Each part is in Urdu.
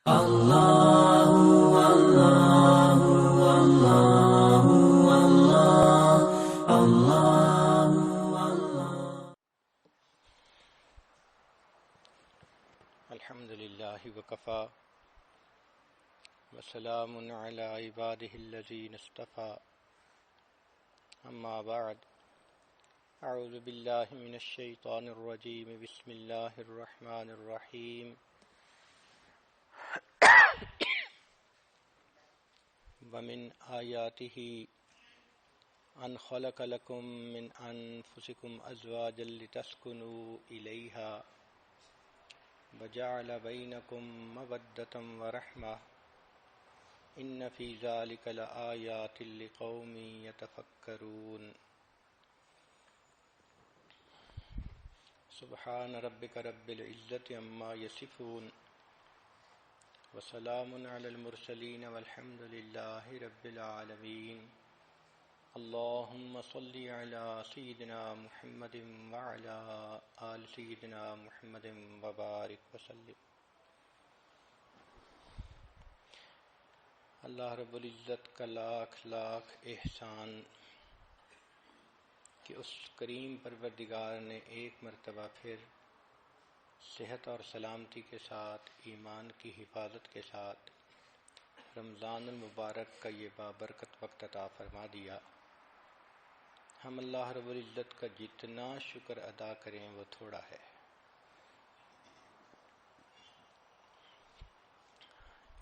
الله والله والله والله الله والله. الحمد لله وكفى وسلام على عباده الذين اصطفى أما بعد أعوذ بالله من الشيطان الرجيم بسم الله الرحمن الرحيم ومن آياته أن خلق لكم من أنفسكم أزواجا لتسكنوا إليها وجعل بينكم مودة ورحمة إن في ذلك لآيات لقوم يتفكرون سبحان ربك رب العزة عما يصفون وسلام على المرسلين والحمد لله رب العالمين اللهم صل على سيدنا محمد وعلى آل سيدنا محمد وبارك وسلم. اللہ رب العزت کا لاکھ لاکھ احسان کہ اس کریم پروردگار نے ایک مرتبہ پھر صحت اور سلامتی کے ساتھ ایمان کی حفاظت کے ساتھ رمضان المبارک کا یہ بابرکت وقت عطا فرما دیا. ہم اللہ رب العزت کا جتنا شکر ادا کریں وہ تھوڑا ہے.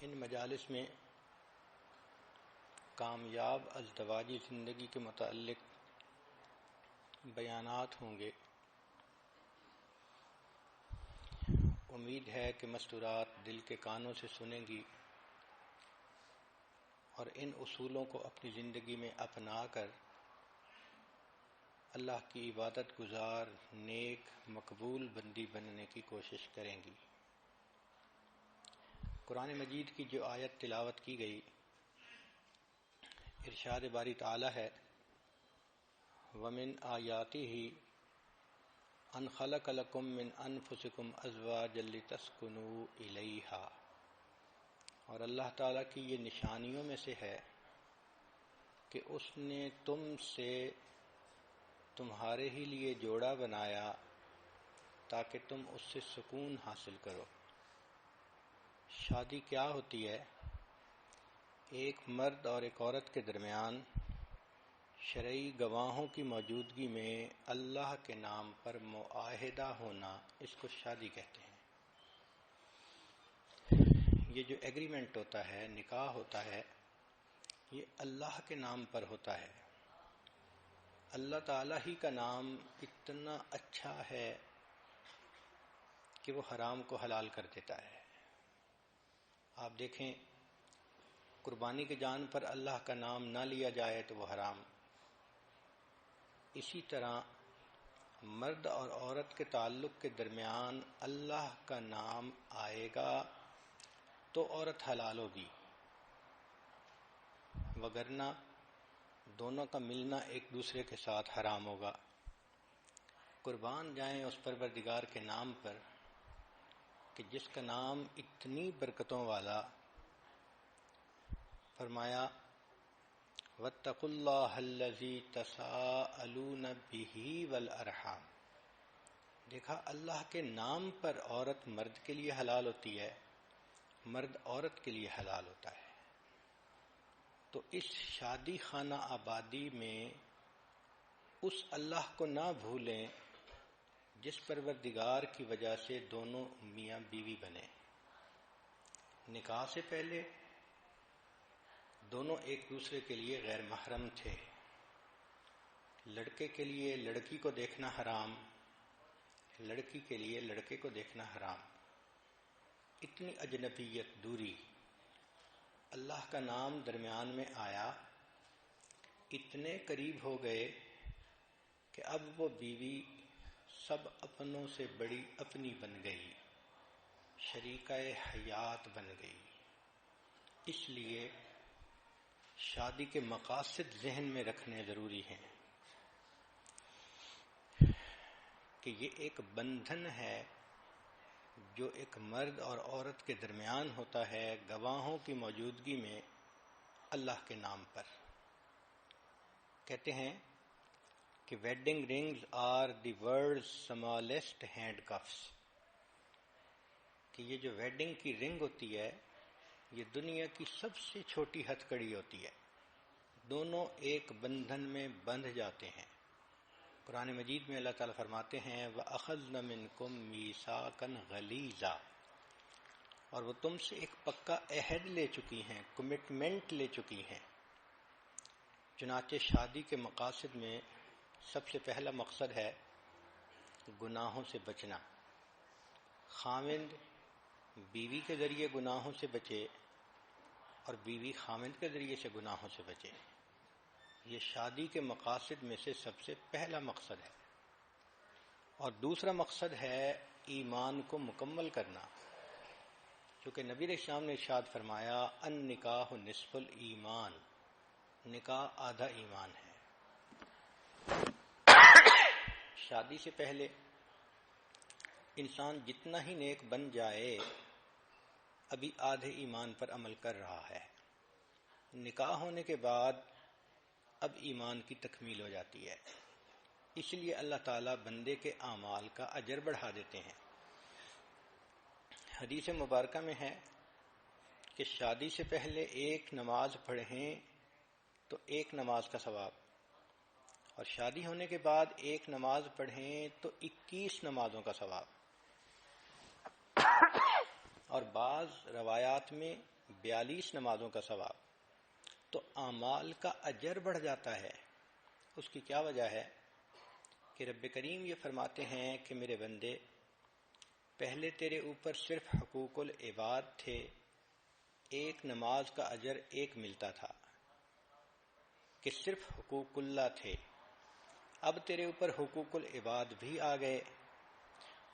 ان مجالس میں کامیاب ازدواجی زندگی کے متعلق بیانات ہوں گے. امید ہے کہ مستورات دل کے کانوں سے سنیں گی اور ان اصولوں کو اپنی زندگی میں اپنا کر اللہ کی عبادت گزار نیک مقبول بندی بننے کی کوشش کریں گی. قرآن مجید کی جو آیت تلاوت کی گئی، ارشاد باری تعالی ہے وَمِنْ آیَاتِهِ أَنْ خَلَقَ لَكُم مِّنْ أَنفُسِكُمْ أَزْوَاجًا لِتَسْكُنُوا إِلَيْهَا، اور اللہ تعالیٰ کی یہ نشانیوں میں سے ہے کہ اس نے تم سے تمہارے ہی لیے جوڑا بنایا تاکہ تم اس سے سکون حاصل کرو. شادی کیا ہوتی ہے؟ ایک مرد اور ایک عورت کے درمیان شرعی گواہوں کی موجودگی میں اللہ کے نام پر معاہدہ ہونا، اس کو شادی کہتے ہیں. یہ جو ایگریمنٹ ہوتا ہے، نکاح ہوتا ہے، یہ اللہ کے نام پر ہوتا ہے. اللہ تعالیٰ ہی کا نام اتنا اچھا ہے کہ وہ حرام کو حلال کر دیتا ہے. آپ دیکھیں، قربانی کے جان پر اللہ کا نام نہ لیا جائے تو وہ حرام. اسی طرح مرد اور عورت کے تعلق کے درمیان اللہ کا نام آئے گا تو عورت حلال ہوگی، وگرنہ دونوں کا ملنا ایک دوسرے کے ساتھ حرام ہوگا. قربان جائیں اس پروردگار کے نام پر کہ جس کا نام اتنی برکتوں والا. فرمایا وَاتَّقُوا اللَّهَ الَّذِي تَسَاءَلُونَ بِهِ وَالْأَرْحَامَ. دیکھا، اللہ کے نام پر عورت مرد کے لیے حلال ہوتی ہے، مرد عورت کے لیے حلال ہوتا ہے. تو اس شادی خانہ آبادی میں اس اللہ کو نہ بھولیں جس پروردگار کی وجہ سے دونوں میاں بیوی بنے. نکاح سے پہلے دونوں ایک دوسرے کے لیے غیر محرم تھے. لڑکے کے لیے لڑکی کو دیکھنا حرام، لڑکی کے لیے لڑکے کو دیکھنا حرام. اتنی اجنبیت، دوری. اللہ کا نام درمیان میں آیا، اتنے قریب ہو گئے کہ اب وہ بیوی سب اپنوں سے بڑی اپنی بن گئی، شریکہ حیات بن گئی. اس لیے شادی کے مقاصد ذہن میں رکھنے ضروری ہیں کہ یہ ایک بندھن ہے جو ایک مرد اور عورت کے درمیان ہوتا ہے گواہوں کی موجودگی میں اللہ کے نام پر. کہتے ہیں کہ wedding rings are the world smallest handcuffs, کہ یہ جو ویڈنگ کی رنگ ہوتی ہے یہ دنیا کی سب سے چھوٹی ہتھ کڑی ہوتی ہے. دونوں ایک بندھن میں بندھ جاتے ہیں. قرآن مجید میں اللہ تعالیٰ فرماتے ہیں وَأَخَذْنَ مِنْكُمْ مِيثَاقًا غَلِيظًا، اور وہ تم سے ایک پکا عہد لے چکی ہیں، کمٹمنٹ لے چکی ہیں. چنانچہ شادی کے مقاصد میں سب سے پہلا مقصد ہے گناہوں سے بچنا. خاوند بیوی کے ذریعے گناہوں سے بچے اور بیوی خاوند کے ذریعے سے گناہوں سے بچے. یہ شادی کے مقاصد میں سے سب سے پہلا مقصد ہے. اور دوسرا مقصد ہے ایمان کو مکمل کرنا، کیونکہ نبی علیہ السلام نے ارشاد فرمایا النکاح نصف الایمان، نکاح آدھا ایمان ہے. شادی سے پہلے انسان جتنا ہی نیک بن جائے ابھی آدھے ایمان پر عمل کر رہا ہے. نکاح ہونے کے بعد اب ایمان کی تکمیل ہو جاتی ہے. اس لیے اللہ تعالیٰ بندے کے اعمال کا اجر بڑھا دیتے ہیں. حدیث مبارکہ میں ہے کہ شادی سے پہلے ایک نماز پڑھیں تو ایک نماز کا ثواب، اور شادی ہونے کے بعد ایک نماز پڑھیں تو 21 نمازوں کا ثواب، اور بعض روایات میں 42 نمازوں کا ثواب. تو اعمال کا اجر بڑھ جاتا ہے. اس کی کیا وجہ ہے کہ رب کریم یہ فرماتے ہیں کہ میرے بندے پہلے تیرے اوپر صرف حقوق العباد تھے، ایک نماز کا اجر ایک ملتا تھا کہ صرف حقوق اللہ تھے. اب تیرے اوپر حقوق العباد بھی آ گئے.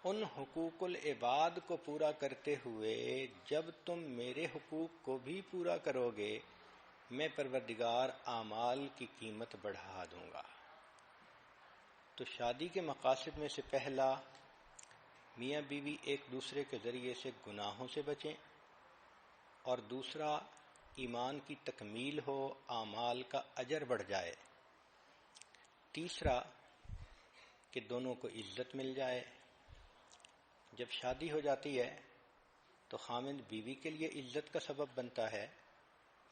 ان حقوق العباد کو پورا کرتے ہوئے جب تم میرے حقوق کو بھی پورا کرو گے میں پروردگار اعمال کی قیمت بڑھا دوں گا. تو شادی کے مقاصد میں سے پہلا میاں بیوی ایک دوسرے کے ذریعے سے گناہوں سے بچیں، اور دوسرا ایمان کی تکمیل ہو، اعمال کا اجر بڑھ جائے. تیسرا کہ دونوں کو عزت مل جائے. جب شادی ہو جاتی ہے تو خاوند بیوی کے لیے عزت کا سبب بنتا ہے،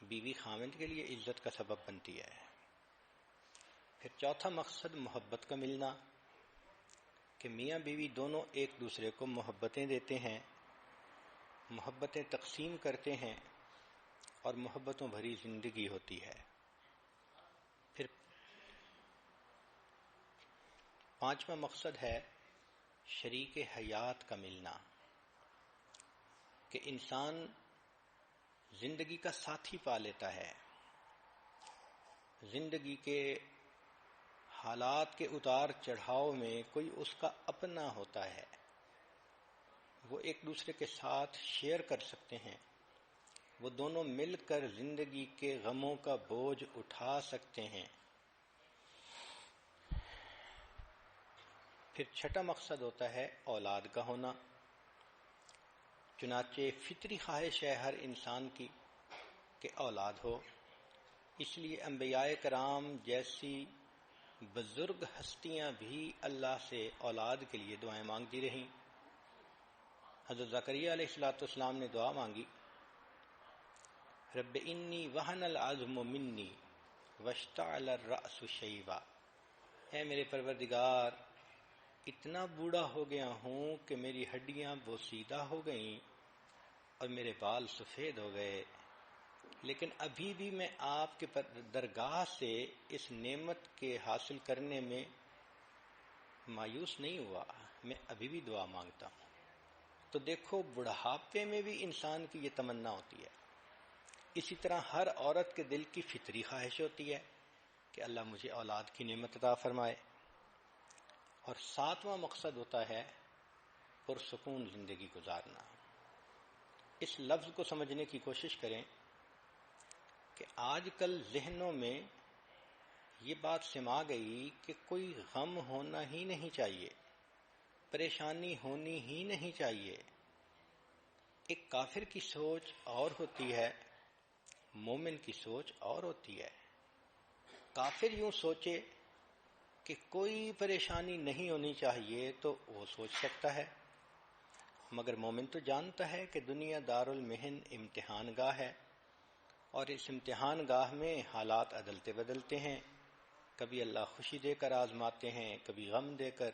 بیوی خاوند کے لیے عزت کا سبب بنتی ہے. پھر چوتھا مقصد محبت کا ملنا، کہ میاں بیوی دونوں ایک دوسرے کو محبتیں دیتے ہیں، محبتیں تقسیم کرتے ہیں، اور محبتوں بھری زندگی ہوتی ہے. پھر پانچواں مقصد ہے شریک حیات کا ملنا، کہ انسان زندگی کا ساتھی پا لیتا ہے. زندگی کے حالات کے اتار چڑھاؤ میں کوئی اس کا اپنا ہوتا ہے، وہ ایک دوسرے کے ساتھ شیئر کر سکتے ہیں، وہ دونوں مل کر زندگی کے غموں کا بوجھ اٹھا سکتے ہیں. پھر چھٹا مقصد ہوتا ہے اولاد کا ہونا. چنانچہ فطری خواہش ہے ہر انسان کی کہ اولاد ہو. اس لیے انبیاء کرام جیسی بزرگ ہستیاں بھی اللہ سے اولاد کے لیے دعائیں مانگتی رہیں. حضرت زکریا علیہ السلام نے دعا مانگی رب انی وہن العظم منی واشتعل الرأس شیبا، اے میرے پروردگار اتنا بوڑھا ہو گیا ہوں کہ میری ہڈیاں بوسیدہ ہو گئیں اور میرے بال سفید ہو گئے، لیکن ابھی بھی میں آپ کے درگاہ سے اس نعمت کے حاصل کرنے میں مایوس نہیں ہوا، میں ابھی بھی دعا مانگتا ہوں. تو دیکھو بڑھاپے میں بھی انسان کی یہ تمنا ہوتی ہے. اسی طرح ہر عورت کے دل کی فطری خواہش ہوتی ہے کہ اللہ مجھے اولاد کی نعمت عطا فرمائے. اور ساتواں مقصد ہوتا ہے پرسکون زندگی گزارنا. اس لفظ کو سمجھنے کی کوشش کریں کہ آج کل ذہنوں میں یہ بات سما گئی کہ کوئی غم ہونا ہی نہیں چاہیے، پریشانی ہونی ہی نہیں چاہیے، ایک کافر کی سوچ اور ہوتی ہے، مومن کی سوچ اور ہوتی ہے۔ کافر یوں سوچے کہ کوئی پریشانی نہیں ہونی چاہیے تو وہ سوچ سکتا ہے، مگر مومن تو جانتا ہے کہ دنیا دار المحن امتحان گاہ ہے، اور اس امتحان گاہ میں حالات عدلتے بدلتے ہیں، کبھی اللہ خوشی دے کر آزماتے ہیں، کبھی غم دے کر،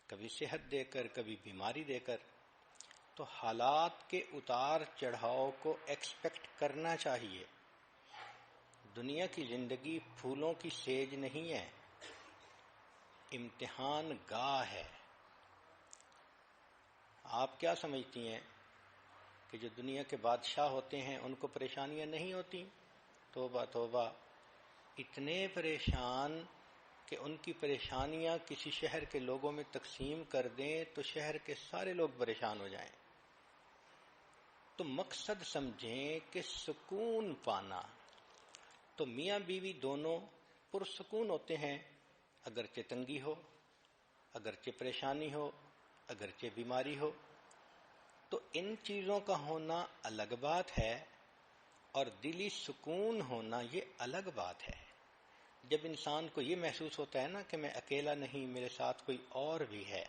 کبھی صحت دے کر، کبھی بیماری دے کر۔ تو حالات کے اتار چڑھاؤ کو ایکسپیکٹ کرنا چاہیے۔ دنیا کی زندگی پھولوں کی سیج نہیں ہے، امتحان گاہ ہے۔ آپ کیا سمجھتی ہیں کہ جو دنیا کے بادشاہ ہوتے ہیں ان کو پریشانیاں نہیں ہوتی؟ توبہ توبہ، اتنے پریشان کہ ان کی پریشانیاں کسی شہر کے لوگوں میں تقسیم کر دیں تو شہر کے سارے لوگ پریشان ہو جائیں۔ تو مقصد سمجھیں کہ سکون پانا۔ تو میاں بیوی دونوں پرسکون ہوتے ہیں، اگرچہ تنگی ہو، اگرچہ پریشانی ہو، اگرچہ بیماری ہو۔ تو ان چیزوں کا ہونا الگ بات ہے، اور دلی سکون ہونا یہ الگ بات ہے۔ جب انسان کو یہ محسوس ہوتا ہے نا کہ میں اکیلا نہیں، میرے ساتھ کوئی اور بھی ہے،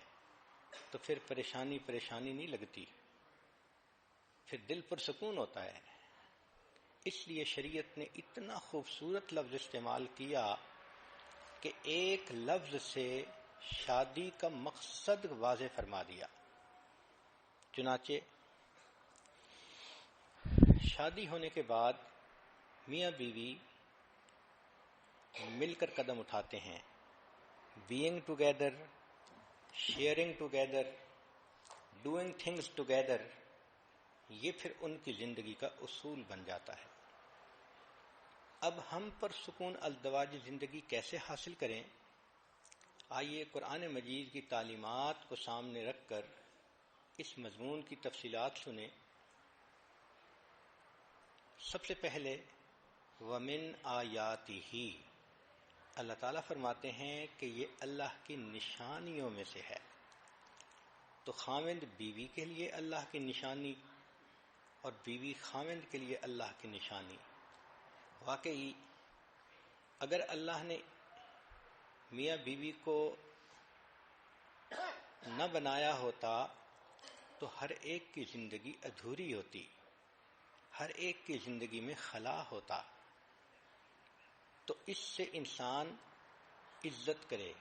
تو پھر پریشانی نہیں لگتی، پھر دل پرسکون ہوتا ہے۔ اس لیے شریعت نے اتنا خوبصورت لفظ استعمال کیا کہ ایک لفظ سے شادی کا مقصد واضح فرما دیا۔ چنانچہ شادی ہونے کے بعد میاں بیوی مل کر قدم اٹھاتے ہیں، being together, sharing together, doing things together, یہ پھر ان کی زندگی کا اصول بن جاتا ہے۔ اب ہم پر سکون ازدواجی زندگی کیسے حاصل کریں؟ آئیے قرآن مجید کی تعلیمات کو سامنے رکھ کر اس مضمون کی تفصیلات سنیں۔ سب سے پہلے وَمِنْ آیَاتِهِ، اللہ تعالیٰ فرماتے ہیں کہ یہ اللہ کی نشانیوں میں سے ہے۔ تو خاوند بیوی کے لیے اللہ کی نشانی، اور بیوی خاوند کے لیے اللہ کی نشانی۔ واقعی اگر اللہ نے میاں بیوی کو نہ بنایا ہوتا تو ہر ایک کی زندگی ادھوری ہوتی، ہر ایک کی زندگی میں خلا ہوتا۔ تو اس سے انسان عزت کرے،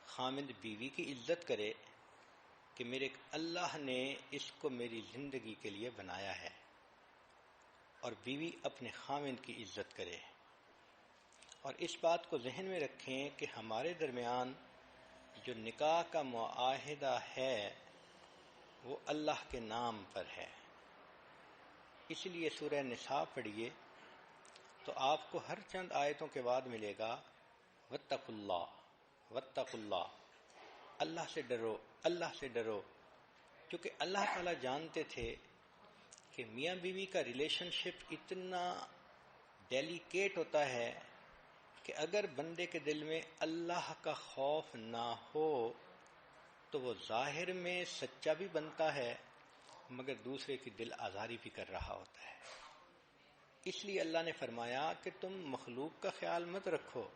خاوند بیوی کی عزت کرے کہ میرے اللہ نے اس کو میری زندگی کے لیے بنایا ہے، اور بیوی اپنے خاوند کی عزت کرے۔ اور اس بات کو ذہن میں رکھیں کہ ہمارے درمیان جو نکاح کا معاہدہ ہے وہ اللہ کے نام پر ہے۔ اس لیے سورہ نساء پڑھیے تو آپ کو ہر چند آیتوں کے بعد ملے گا واتقوا اللہ، واتقوا اللہ، اللہ سے ڈرو، اللہ سے ڈرو، کیونکہ اللہ تعالیٰ جانتے تھے کہ میاں بیوی کا ریلیشن شپ اتنا ڈیلیکیٹ ہوتا ہے کہ اگر بندے کے دل میں اللہ کا خوف نہ ہو تو وہ ظاہر میں سچا بھی بنتا ہے مگر دوسرے کی دل آزاری بھی کر رہا ہوتا ہے۔ اس لیے اللہ نے فرمایا کہ تم مخلوق کا خیال مت رکھو،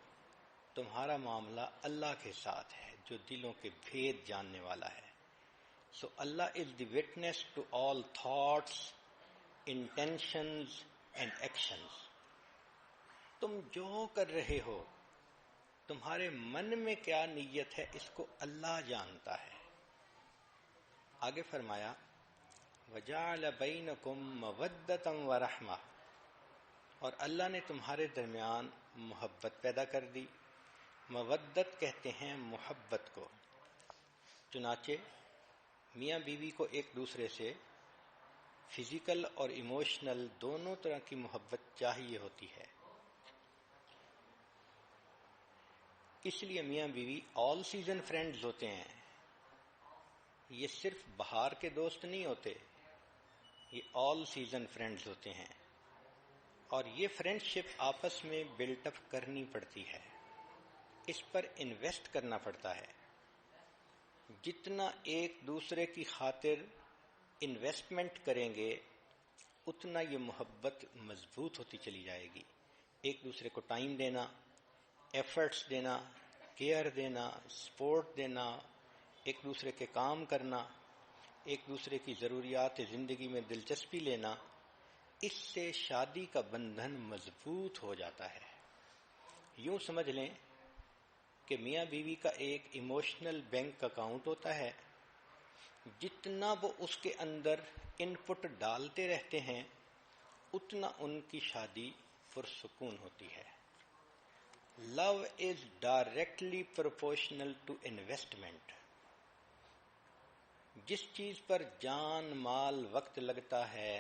تمہارا معاملہ اللہ کے ساتھ ہے جو دلوں کے بھید جاننے والا ہے۔ So Allah is the witness to all thoughts, intentions and actions. تم جو کر رہے ہو، تمہارے من میں کیا نیت ہے، اس کو اللہ جانتا ہے۔ آگے فرمایا وَجَعَلَ بَيْنَكُمْ مَوَدَّةً وَرَحْمَةً، اور اللہ نے تمہارے درمیان محبت پیدا کر دی۔ مودت کہتے ہیں محبت کو۔ چنانچہ میاں بیوی کو ایک دوسرے سے فزیکل اور ایموشنل دونوں طرح کی محبت چاہیے ہوتی ہے۔ اس لیے میاں بیوی آل سیزن فرینڈز ہوتے ہیں۔ یہ صرف بہار کے دوست نہیں ہوتے، یہ آل سیزن فرینڈز ہوتے ہیں، اور یہ فرینڈ شپ آپس میں بلٹ اپ کرنی پڑتی ہے، اس پر انویسٹ کرنا پڑتا ہے۔ جتنا ایک دوسرے کی خاطر انویسٹمنٹ کریں گے اتنا یہ محبت مضبوط ہوتی چلی جائے گی. ایک دوسرے کو ٹائم دینا، ایفرٹس دینا، کیئر دینا، سپورٹ دینا، ایک دوسرے کے کام کرنا، ایک دوسرے کی ضروریات زندگی میں دلچسپی لینا، اس سے شادی کا بندھن مضبوط ہو جاتا ہے. یوں سمجھ لیں کہ میاں بیوی کا ایک ایموشنل بینک اکاؤنٹ ہوتا ہے. جتنا وہ اس کے اندر ان پٹ ڈالتے رہتے ہیں اتنا ان کی شادی پرسکون ہوتی ہے. Love is directly proportional to investment. جس چیز پر جان مال وقت لگتا ہے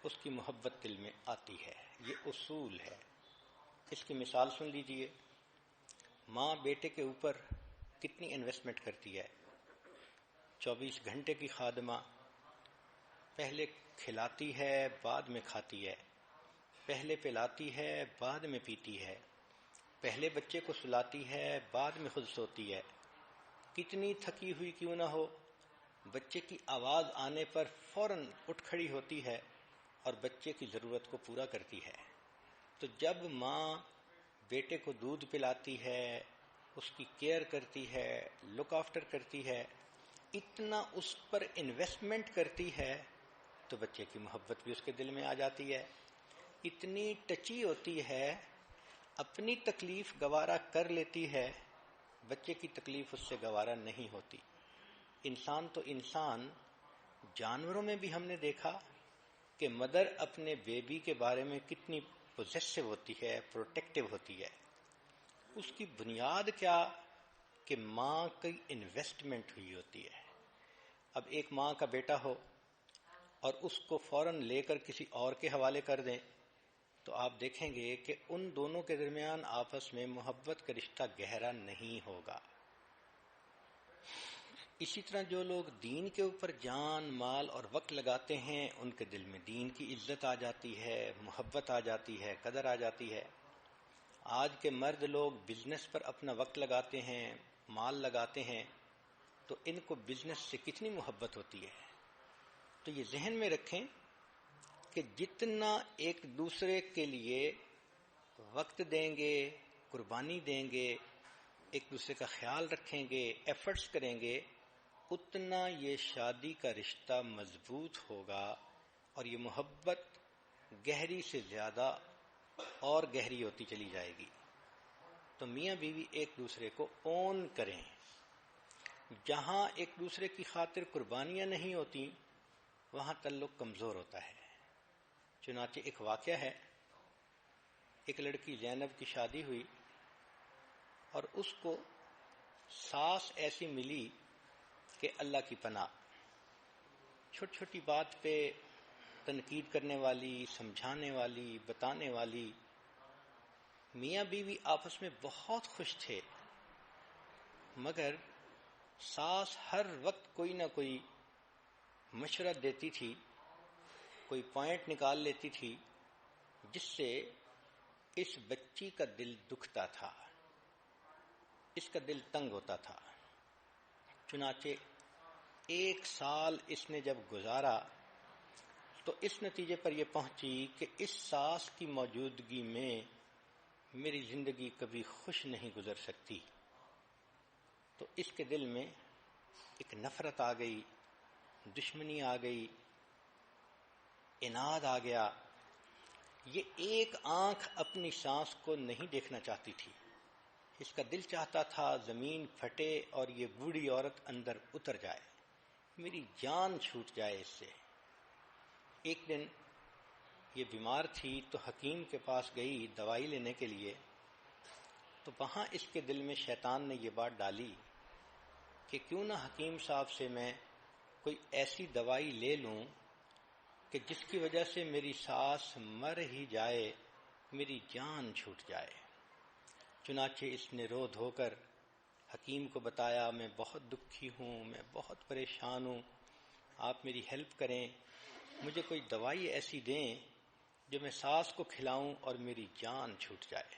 اس کی محبت دل میں آتی ہے. یہ اصول ہے. اس کی مثال سن لیجئے. ماں بیٹے کے اوپر کتنی انویسٹمنٹ کرتی ہے. 24 گھنٹے کی خادمہ. پہلے کھلاتی ہے بعد میں کھاتی ہے، پہلے پلاتی ہے بعد میں پیتی ہے، پہلے بچے کو سلاتی ہے بعد میں خود سوتی ہے. کتنی تھکی ہوئی کیوں نہ ہو، بچے کی آواز آنے پر فوراً اٹھ کھڑی ہوتی ہے اور بچے کی ضرورت کو پورا کرتی ہے. تو جب ماں بیٹے کو دودھ پلاتی ہے، اس کی کیئر کرتی ہے، لک آفٹر کرتی ہے، اتنا اس پر انویسٹمنٹ کرتی ہے تو بچے کی محبت بھی اس کے دل میں آ جاتی ہے. اتنی ٹچی ہوتی ہے، اپنی تکلیف گوارا کر لیتی ہے، بچے کی تکلیف اس سے گوارا نہیں ہوتی. انسان تو انسان، جانوروں میں بھی ہم نے دیکھا کہ مدر اپنے بیبی کے بارے میں کتنی پوزیسو ہوتی ہے، پروٹیکٹیو ہوتی ہے. اس کی بنیاد کیا کہ ماں کی انویسٹمنٹ ہوئی ہوتی ہے. اب ایک ماں کا بیٹا ہو اور اس کو فوراً لے کر کسی اور کے حوالے کر دیں تو آپ دیکھیں گے کہ ان دونوں کے درمیان آپس میں محبت کا رشتہ گہرا نہیں ہوگا. اسی طرح جو لوگ دین کے اوپر جان مال اور وقت لگاتے ہیں ان کے دل میں دین کی عزت آ جاتی ہے، محبت آ جاتی ہے، قدر آ جاتی ہے. آج کے مرد لوگ بزنس پر اپنا وقت لگاتے ہیں، مال لگاتے ہیں، تو ان کو بزنس سے کتنی محبت ہوتی ہے. تو یہ ذہن میں رکھیں کہ جتنا ایک دوسرے کے لیے وقت دیں گے، قربانی دیں گے، ایک دوسرے کا خیال رکھیں گے، ایفرٹس کریں گے، اتنا یہ شادی کا رشتہ مضبوط ہوگا اور یہ محبت گہری سے زیادہ اور گہری ہوتی چلی جائے گی. تو میاں بیوی ایک دوسرے کو اون کریں. جہاں ایک دوسرے کی خاطر قربانیاں نہیں ہوتی وہاں تعلق کمزور ہوتا ہے. چنانچہ ایک واقعہ ہے، ایک لڑکی زینب کی شادی ہوئی اور اس کو ساس ایسی ملی کہ اللہ کی پناہ. چھوٹی چھوٹی بات پہ تنقید کرنے والی، سمجھانے والی، بتانے والی. میاں بیوی آپس میں بہت خوش تھے، مگر ساس ہر وقت کوئی نہ کوئی مشورہ دیتی تھی، کوئی پوائنٹ نکال لیتی تھی جس سے اس بچی کا دل دکھتا تھا، اس کا دل تنگ ہوتا تھا. چنانچہ 1 سال اس نے جب گزارا تو اس نتیجے پر یہ پہنچی کہ اس ساس کی موجودگی میں میری زندگی کبھی خوش نہیں گزر سکتی. تو اس کے دل میں ایک نفرت آ گئی، دشمنی آ گئی، عناد آ گیا. یہ ایک آنکھ اپنی ساس کو نہیں دیکھنا چاہتی تھی. اس کا دل چاہتا تھا زمین پھٹے اور یہ بوڑھی عورت اندر اتر جائے، میری جان چھوٹ جائے اس سے. ایک دن یہ بیمار تھی تو حکیم کے پاس گئی دوائی لینے کے لیے. تو وہاں اس کے دل میں شیطان نے یہ بات ڈالی کہ کیوں نہ حکیم صاحب سے میں کوئی ایسی دوائی لے لوں کہ جس کی وجہ سے میری ساس مر ہی جائے، میری جان چھوٹ جائے. چنانچہ اس نے رو دھو کر حکیم کو بتایا، میں بہت دکھی ہوں، میں بہت پریشان ہوں، آپ میری ہیلپ کریں، مجھے کوئی دوائی ایسی دیں جو میں ساس کو کھلاؤں اور میری جان چھوٹ جائے.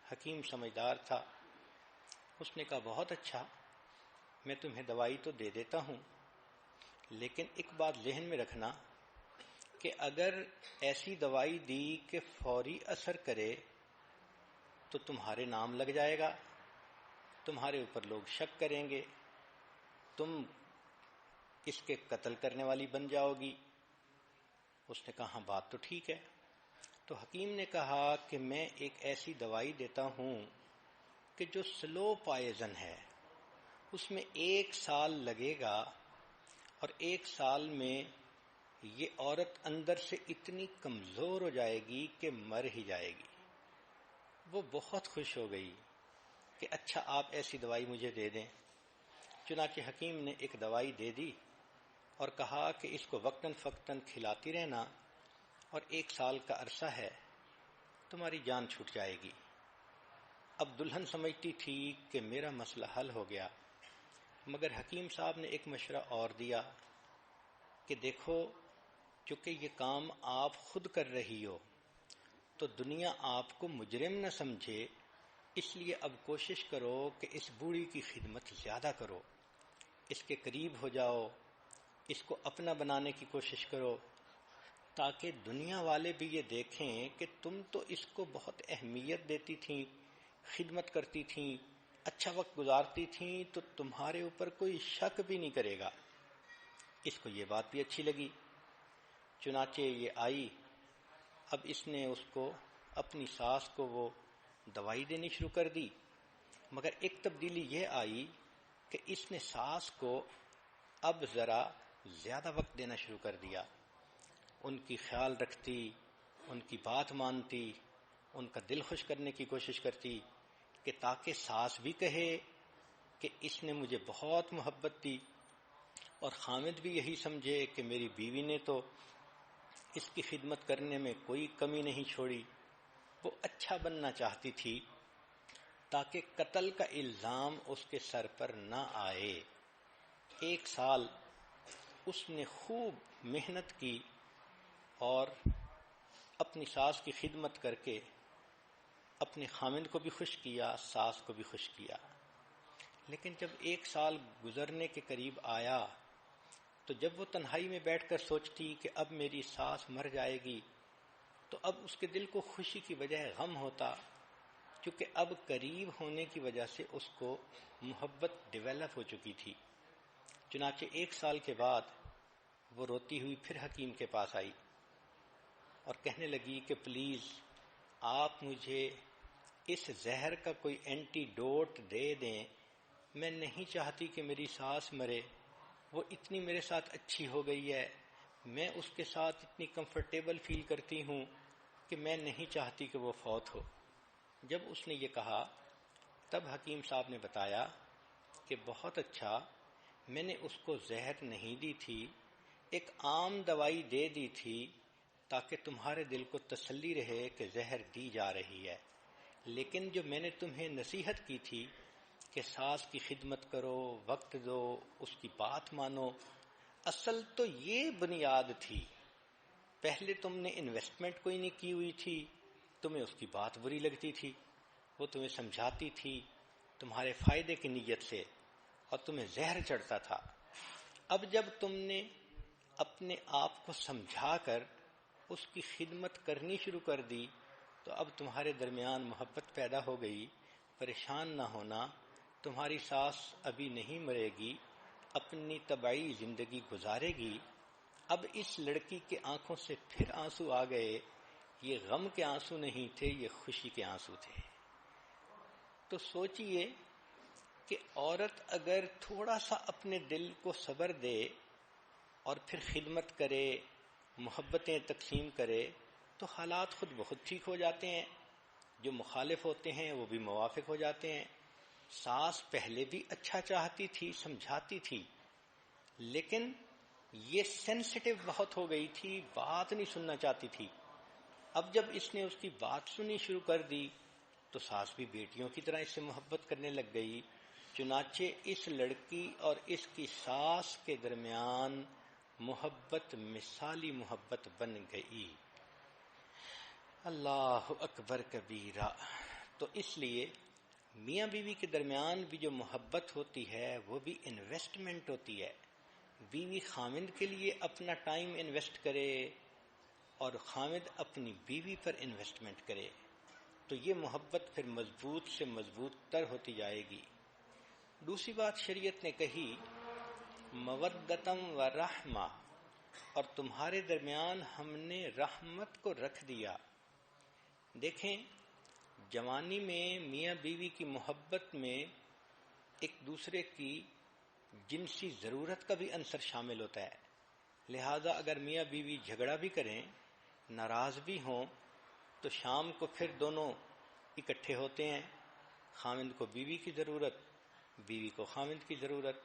حکیم سمجھدار تھا، اس نے کہا بہت اچھا، میں تمہیں دوائی تو دے دیتا ہوں، لیکن ایک بات ذہن میں رکھنا کہ اگر ایسی دوائی دی کہ فوری اثر کرے تو تمہارے نام لگ جائے گا، تمہارے اوپر لوگ شک کریں گے، تم اس کے قتل کرنے والی بن جاؤ گی۔ اس نے کہا بات تو ٹھیک ہے۔ تو حکیم نے کہا کہ میں ایک ایسی دوائی دیتا ہوں کہ جو سلو پوائزن ہے، اس میں 1 سال لگے گا، اور 1 سال میں یہ عورت اندر سے اتنی کمزور ہو جائے گی کہ مر ہی جائے گی۔ وہ بہت خوش ہو گئی کہ اچھا آپ ایسی دوائی مجھے دے دیں۔ چنانچہ حکیم نے ایک دوائی دے دی اور کہا کہ اس کو وقتاً فوقتاً کھلاتی رہنا، اور 1 سال کا عرصہ ہے، تمہاری جان چھوٹ جائے گی۔ اب دلہن سمجھتی تھی کہ میرا مسئلہ حل ہو گیا، مگر حکیم صاحب نے ایک مشورہ اور دیا کہ دیکھو، چونکہ یہ کام آپ خود کر رہی ہو تو دنیا آپ کو مجرم نہ سمجھے، اس لیے اب کوشش کرو کہ اس بوڑھی کی خدمت زیادہ کرو، اس کے قریب ہو جاؤ، اس کو اپنا بنانے کی کوشش کرو، تاکہ دنیا والے بھی یہ دیکھیں کہ تم تو اس کو بہت اہمیت دیتی تھیں، خدمت کرتی تھیں، اچھا وقت گزارتی تھیں، تو تمہارے اوپر کوئی شک بھی نہیں کرے گا۔ اس کو یہ بات بھی اچھی لگی، چنانچہ یہ آئی۔ اب اس نے اس کو اپنی ساس کو وہ دوائی دینی شروع کر دی، مگر ایک تبدیلی یہ آئی کہ اس نے ساس کو اب ذرا زیادہ وقت دینا شروع کر دیا، ان کی خیال رکھتی، ان کی بات مانتی، ان کا دل خوش کرنے کی کوشش کرتی، کہ تاکہ ساس بھی کہے کہ اس نے مجھے بہت محبت دی، اور خامد بھی یہی سمجھے کہ میری بیوی نے تو اس کی خدمت کرنے میں کوئی کمی نہیں چھوڑی۔ وہ اچھا بننا چاہتی تھی تاکہ قتل کا الزام اس کے سر پر نہ آئے۔ 1 سال اس نے خوب محنت کی اور اپنی ساس کی خدمت کر کے اپنے خامند کو بھی خوش کیا، ساس کو بھی خوش کیا۔ لیکن جب 1 سال گزرنے کے قریب آیا تو جب وہ تنہائی میں بیٹھ کر سوچتی کہ اب میری ساس مر جائے گی، تو اب اس کے دل کو خوشی کی بجائے غم ہوتا، کیونکہ اب قریب ہونے کی وجہ سے اس کو محبت ڈیولپ ہو چکی تھی۔ چنانچہ 1 سال کے بعد وہ روتی ہوئی پھر حکیم کے پاس آئی اور کہنے لگی کہ پلیز آپ مجھے اس زہر کا کوئی اینٹی ڈوٹ دے دیں، میں نہیں چاہتی کہ میری ساس مرے، وہ اتنی میرے ساتھ اچھی ہو گئی ہے، میں اس کے ساتھ اتنی کمفرٹیبل فیل کرتی ہوں کہ میں نہیں چاہتی کہ وہ فوت ہو۔ جب اس نے یہ کہا تب حکیم صاحب نے بتایا کہ بہت اچھا، میں نے اس کو زہر نہیں دی تھی، ایک عام دوائی دے دی تھی تاکہ تمہارے دل کو تسلی رہے کہ زہر دی جا رہی ہے، لیکن جو میں نے تمہیں نصیحت کی تھی کہ ساس کی خدمت کرو، وقت دو، اس کی بات مانو، اصل تو یہ بنیاد تھی۔ پہلے تم نے انویسٹمنٹ کوئی نہیں کی ہوئی تھی، تمہیں اس کی بات بری لگتی تھی، وہ تمہیں سمجھاتی تھی تمہارے فائدے کی نیت سے، اور تمہیں زہر چڑھتا تھا۔ اب جب تم نے اپنے آپ کو سمجھا کر اس کی خدمت کرنی شروع کر دی تو اب تمہارے درمیان محبت پیدا ہو گئی۔ پریشان نہ ہونا، تمہاری ساس ابھی نہیں مرے گی، اپنی طبعی زندگی گزارے گی۔ اب اس لڑکی کے آنکھوں سے پھر آنسو آ گئے، یہ غم کے آنسو نہیں تھے، یہ خوشی کے آنسو تھے۔ تو سوچئے کہ عورت اگر تھوڑا سا اپنے دل کو صبر دے اور پھر خدمت کرے، محبتیں تقسیم کرے، تو حالات خود بہت ٹھیک ہو جاتے ہیں، جو مخالف ہوتے ہیں وہ بھی موافق ہو جاتے ہیں۔ ساس پہلے بھی اچھا چاہتی تھی، سمجھاتی تھی، لیکن یہ سینسٹیو بہت ہو گئی تھی، بات نہیں سننا چاہتی تھی۔ اب جب اس نے اس کی بات سنی شروع کر دی تو ساس بھی بیٹیوں کی طرح اس سے محبت کرنے لگ گئی۔ چنانچہ اس لڑکی اور اس کی ساس کے درمیان محبت مثالی محبت بن گئی۔ اللہ اکبر کبیرہ۔ تو اس لیے میاں بیوی کے درمیان بھی جو محبت ہوتی ہے وہ بھی انویسٹمنٹ ہوتی ہے۔ بیوی خامند کے لیے اپنا ٹائم انویسٹ کرے اور خامند اپنی بیوی پر انویسٹمنٹ کرے تو یہ محبت پھر مضبوط سے مضبوط تر ہوتی جائے گی۔ دوسری بات شریعت نے کہی مودتم و رحمہ، اور تمہارے درمیان ہم نے رحمت کو رکھ دیا۔ دیکھیں جوانی میں میاں بیوی کی محبت میں ایک دوسرے کی جنسی ضرورت کا بھی عنصر شامل ہوتا ہے، لہذا اگر میاں بیوی جھگڑا بھی کریں، ناراض بھی ہوں، تو شام کو پھر دونوں اکٹھے ہوتے ہیں، خاوند کو بیوی کی ضرورت، بیوی کو خاوند کی ضرورت۔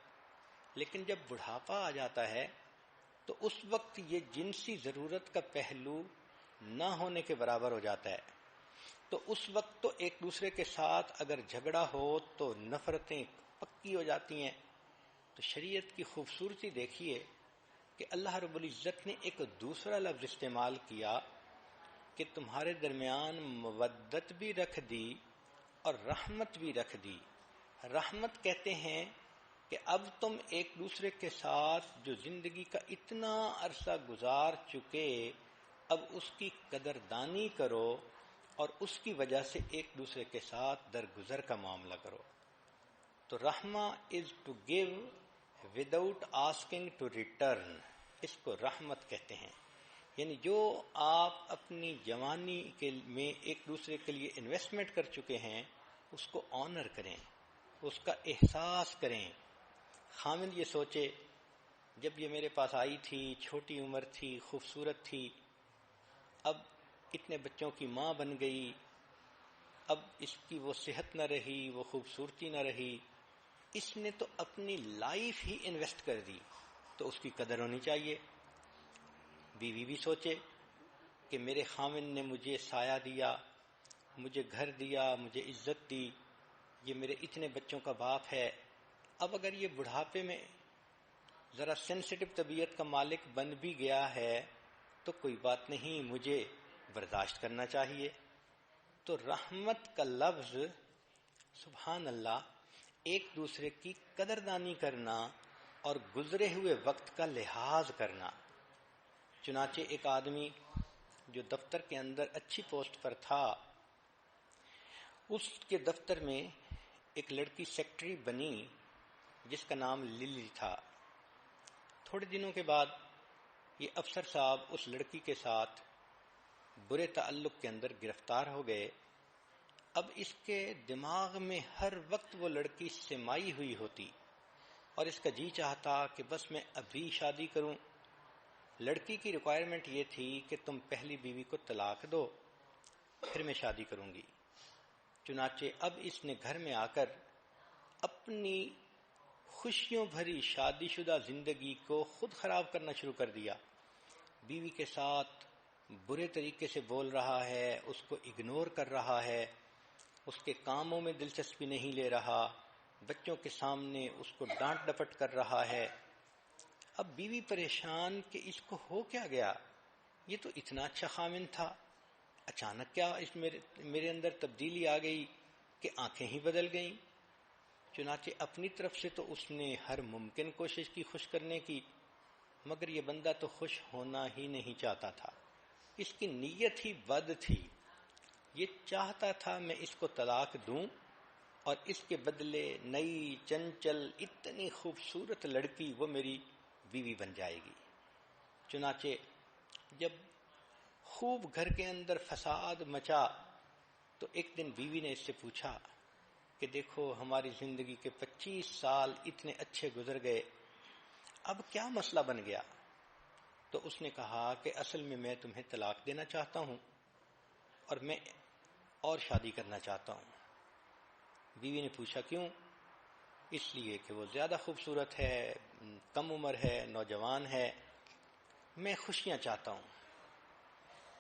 لیکن جب بڑھاپا آ جاتا ہے تو اس وقت یہ جنسی ضرورت کا پہلو نہ ہونے کے برابر ہو جاتا ہے، تو اس وقت تو ایک دوسرے کے ساتھ اگر جھگڑا ہو تو نفرتیں پکی ہو جاتی ہیں۔ تو شریعت کی خوبصورتی دیکھیے کہ اللہ رب العزت نے ایک دوسرا لفظ استعمال کیا کہ تمہارے درمیان مودت بھی رکھ دی اور رحمت بھی رکھ دی۔ رحمت کہتے ہیں کہ اب تم ایک دوسرے کے ساتھ جو زندگی کا اتنا عرصہ گزار چکے، اب اس کی قدردانی کرو اور اس کی وجہ سے ایک دوسرے کے ساتھ درگزر کا معاملہ کرو۔ تو رحمہ is to give without asking to return, اس کو رحمت کہتے ہیں۔ یعنی جو آپ اپنی جوانی میں ایک دوسرے کے لیے انویسٹمنٹ کر چکے ہیں اس کو آنر کریں، اس کا احساس کریں۔ خامند یہ سوچے جب یہ میرے پاس آئی تھی، چھوٹی عمر تھی، خوبصورت تھی، اب اتنے بچوں کی ماں بن گئی، اب اس کی وہ صحت نہ رہی، وہ خوبصورتی نہ رہی، اس نے تو اپنی لائف ہی انویسٹ کر دی، تو اس کی قدر ہونی چاہیے۔ بیوی بھی سوچے کہ میرے خامند نے مجھے سایہ دیا، مجھے گھر دیا، مجھے عزت دی، یہ میرے اتنے بچوں کا باپ ہے، اب اگر یہ بڑھاپے میں ذرا سینسٹیو طبیعت کا مالک بن بھی گیا ہے تو کوئی بات نہیں، مجھے برداشت کرنا چاہیے۔ تو رحمت کا لفظ سبحان اللہ ایک دوسرے کی قدردانی کرنا اور گزرے ہوئے وقت کا لحاظ کرنا۔ چنانچہ ایک آدمی جو دفتر کے اندر اچھی پوسٹ پر تھا، اس کے دفتر میں ایک لڑکی سیکٹری بنی جس کا نام للی تھا۔ تھوڑے دنوں کے بعد یہ افسر صاحب اس لڑکی کے ساتھ برے تعلق کے اندر گرفتار ہو گئے۔ اب اس کے دماغ میں ہر وقت وہ لڑکی سمائی ہوئی ہوتی اور اس کا جی چاہتا کہ بس میں ابھی شادی کروں۔ لڑکی کی ریکوائرمنٹ یہ تھی کہ تم پہلی بیوی کو طلاق دو، پھر میں شادی کروں گی۔ چنانچہ اب اس نے گھر میں آ کر اپنی خوشیوں بھری شادی شدہ زندگی کو خود خراب کرنا شروع کر دیا۔ بیوی کے ساتھ برے طریقے سے بول رہا ہے، اس کو اگنور کر رہا ہے، اس کے کاموں میں دلچسپی نہیں لے رہا، بچوں کے سامنے اس کو ڈانٹ ڈپٹ کر رہا ہے۔ اب بیوی پریشان کہ اس کو ہو کیا گیا، یہ تو اتنا اچھا خامند تھا، اچانک کیا اس میرے اندر تبدیلی آ گئی کہ آنکھیں ہی بدل گئیں۔ چنانچہ اپنی طرف سے تو اس نے ہر ممکن کوشش کی خوش کرنے کی، مگر یہ بندہ تو خوش ہونا ہی نہیں چاہتا تھا، اس کی نیت ہی بد تھی۔ یہ چاہتا تھا میں اس کو طلاق دوں اور اس کے بدلے نئی چنچل اتنی خوبصورت لڑکی وہ میری بیوی بن جائے گی۔ چنانچہ جب خوب گھر کے اندر فساد مچا تو ایک دن بیوی نے اس سے پوچھا کہ دیکھو ہماری زندگی کے 25 سال اتنے اچھے گزر گئے، اب کیا مسئلہ بن گیا؟ تو اس نے کہا کہ اصل میں تمہیں طلاق دینا چاہتا ہوں اور میں اور شادی کرنا چاہتا ہوں۔ بیوی نے پوچھا کیوں؟ اس لیے کہ وہ زیادہ خوبصورت ہے، کم عمر ہے، نوجوان ہے، میں خوشیاں چاہتا ہوں۔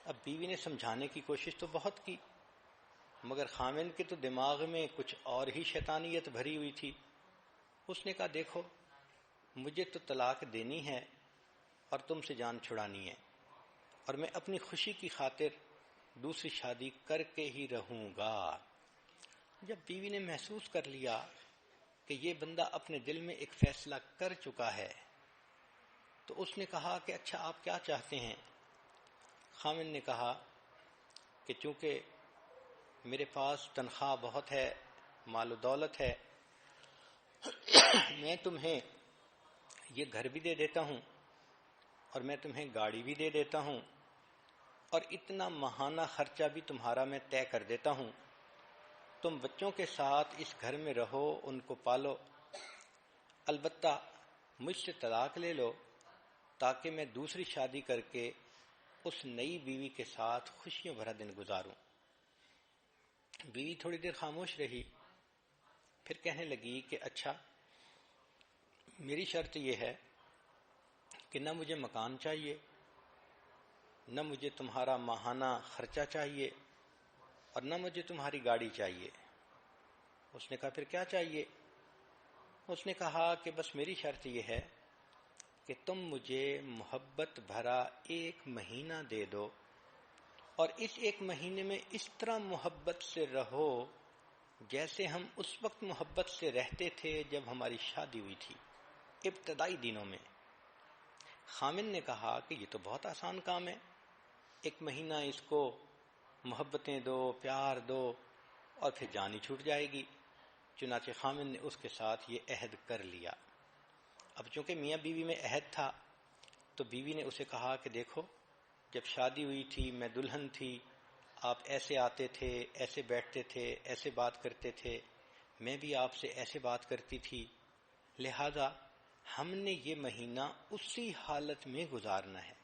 اب بیوی نے سمجھانے کی کوشش تو بہت کی، مگر خامند کے تو دماغ میں کچھ اور ہی شیطانیت بھری ہوئی تھی۔ اس نے کہا دیکھو مجھے تو طلاق دینی ہے اور تم سے جان چھڑانی ہے، اور میں اپنی خوشی کی خاطر دوسری شادی کر کے ہی رہوں گا۔ جب بیوی نے محسوس کر لیا کہ یہ بندہ اپنے دل میں ایک فیصلہ کر چکا ہے تو اس نے کہا کہ اچھا آپ کیا چاہتے ہیں؟ خامن نے کہا کہ چونکہ میرے پاس تنخواہ بہت ہے، مال و دولت ہے، میں تمہیں یہ گھر بھی دے دیتا ہوں اور میں تمہیں گاڑی بھی دے دیتا ہوں اور اتنا ماہانہ خرچہ بھی تمہارا میں طے کر دیتا ہوں، تم بچوں کے ساتھ اس گھر میں رہو، ان کو پالو، البتہ مجھ سے طلاق لے لو تاکہ میں دوسری شادی کر کے اس نئی بیوی کے ساتھ خوشیوں بھرا دن گزاروں۔ بیوی تھوڑی دیر خاموش رہی، پھر کہنے لگی کہ اچھا میری شرط یہ ہے کہ نہ مجھے مکان چاہیے، نہ مجھے تمہارا ماہانہ خرچہ چاہیے اور نہ مجھے تمہاری گاڑی چاہیے۔ اس نے کہا پھر کیا چاہیے؟ اس نے کہا کہ بس میری شرط یہ ہے کہ تم مجھے محبت بھرا 1 مہینہ دے دو اور اس 1 مہینے میں اس طرح محبت سے رہو جیسے ہم اس وقت محبت سے رہتے تھے جب ہماری شادی ہوئی تھی، ابتدائی دنوں میں۔ خامن نے کہا کہ یہ تو بہت آسان کام ہے، 1 مہینہ اس کو محبتیں دو، پیار دو اور پھر جان ہی چھوٹ جائے گی۔ چنانچہ خامن نے اس کے ساتھ یہ عہد کر لیا۔ اب چونکہ میاں بیوی میں عہد تھا تو بیوی نے اسے کہا کہ دیکھو جب شادی ہوئی تھی میں دلہن تھی، آپ ایسے آتے تھے، ایسے بیٹھتے تھے، ایسے بات کرتے تھے، میں بھی آپ سے ایسے بات کرتی تھی، لہذا ہم نے یہ مہینہ اسی حالت میں گزارنا ہے۔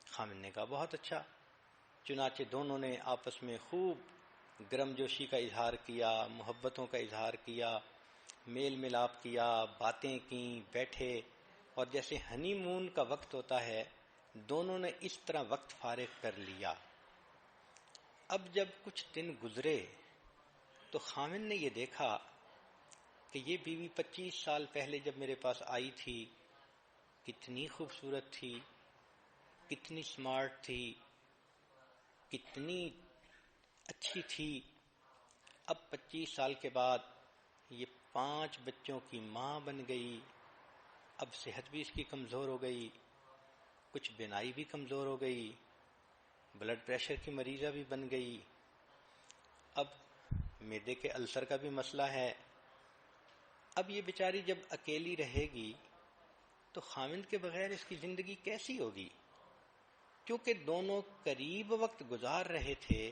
خامن نے کہا بہت اچھا۔ چنانچہ دونوں نے آپس میں خوب گرم جوشی کا اظہار کیا، محبتوں کا اظہار کیا، میل ملاپ کیا، باتیں کیں، بیٹھے، اور جیسے ہنی مون کا وقت ہوتا ہے دونوں نے اس طرح وقت فارغ کر لیا۔ اب جب کچھ دن گزرے تو خامن نے یہ دیکھا کہ یہ بیوی 25 سال پہلے جب میرے پاس آئی تھی کتنی خوبصورت تھی، کتنی سمارٹ تھی، کتنی اچھی تھی، اب 25 سال کے بعد یہ 5 بچوں کی ماں بن گئی، اب صحت بھی اس کی کمزور ہو گئی، کچھ بینائی بھی کمزور ہو گئی، بلڈ پریشر کی مریضہ بھی بن گئی، اب معدے کے السر کا بھی مسئلہ ہے۔ اب یہ بیچاری جب اکیلی رہے گی تو خامند کے بغیر اس کی زندگی کیسی ہوگی؟ کیونکہ دونوں قریب وقت گزار رہے تھے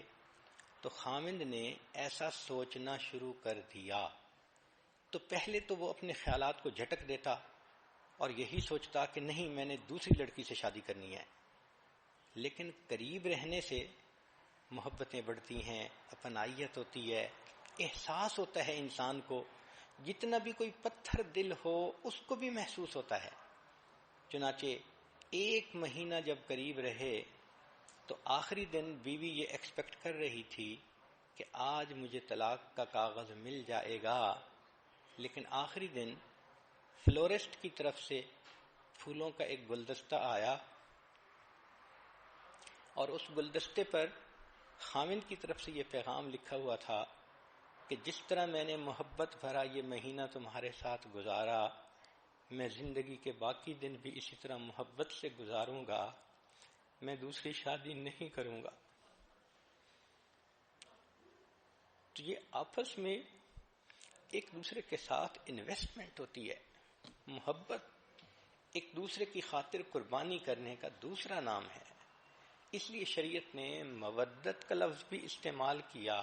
تو خامند نے ایسا سوچنا شروع کر دیا۔ تو پہلے تو وہ اپنے خیالات کو جھٹک دیتا اور یہی سوچتا کہ نہیں میں نے دوسری لڑکی سے شادی کرنی ہے، لیکن قریب رہنے سے محبتیں بڑھتی ہیں، اپنائیت ہوتی ہے، احساس ہوتا ہے انسان کو، جتنا بھی کوئی پتھر دل ہو اس کو بھی محسوس ہوتا ہے۔ چنانچہ 1 مہینہ جب قریب رہے تو آخری دن بیوی یہ ایکسپیکٹ کر رہی تھی کہ آج مجھے طلاق کا کاغذ مل جائے گا، لیکن آخری دن فلورسٹ کی طرف سے پھولوں کا ایک گلدستہ آیا اور اس گلدستے پر خامند کی طرف سے یہ پیغام لکھا ہوا تھا کہ جس طرح میں نے محبت بھرا یہ مہینہ تمہارے ساتھ گزارا، میں زندگی کے باقی دن بھی اسی طرح محبت سے گزاروں گا، میں دوسری شادی نہیں کروں گا۔ تو یہ آپس میں ایک دوسرے کے ساتھ انویسٹمنٹ ہوتی ہے۔ محبت ایک دوسرے کی خاطر قربانی کرنے کا دوسرا نام ہے۔ اس لیے شریعت نے مودت کا لفظ بھی استعمال کیا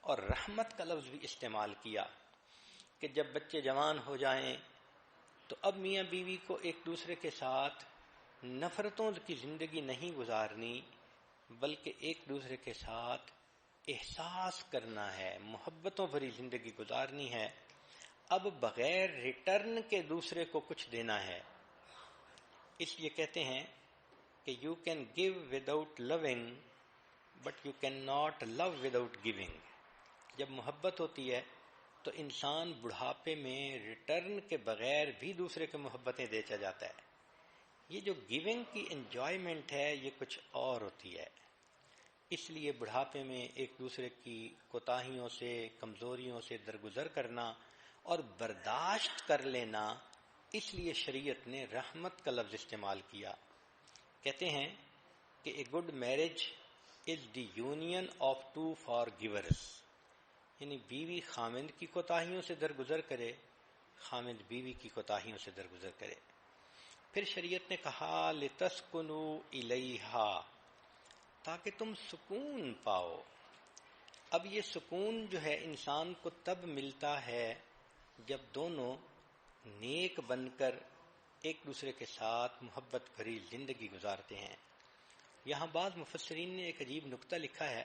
اور رحمت کا لفظ بھی استعمال کیا کہ جب بچے جوان ہو جائیں تو اب میاں بیوی کو ایک دوسرے کے ساتھ نفرتوں کی زندگی نہیں گزارنی، بلکہ ایک دوسرے کے ساتھ احساس کرنا ہے، محبتوں بھری زندگی گزارنی ہے۔ اب بغیر ریٹرن کے دوسرے کو کچھ دینا ہے۔ اس لیے کہتے ہیں کہ you can give without loving but you can not love without giving. جب محبت ہوتی ہے تو انسان بڑھاپے میں ریٹرن کے بغیر بھی دوسرے کو محبتیں دیتا جاتا ہے۔ یہ جو گیونگ کی انجوائمنٹ ہے یہ کچھ اور ہوتی ہے۔ اس لیے بڑھاپے میں ایک دوسرے کی کوتاہیوں سے، کمزوریوں سے درگزر کرنا اور برداشت کر لینا، اس لیے شریعت نے رحمت کا لفظ استعمال کیا. کہتے ہیں کہ a good marriage is the union of two for givers, یعنی بیوی خامند کی کوتاہیوں سے درگزر کرے، خامند بیوی کی کوتاہیوں سے درگزر کرے. پھر شریعت نے کہا لِتَسْكُنُوا إِلَيْهَا، تاکہ تم سکون پاؤ. اب یہ سکون جو ہے انسان کو تب ملتا ہے جب دونوں نیک بن کر ایک دوسرے کے ساتھ محبت بھری زندگی گزارتے ہیں. یہاں بعض مفسرین نے ایک عجیب نکتہ لکھا ہے.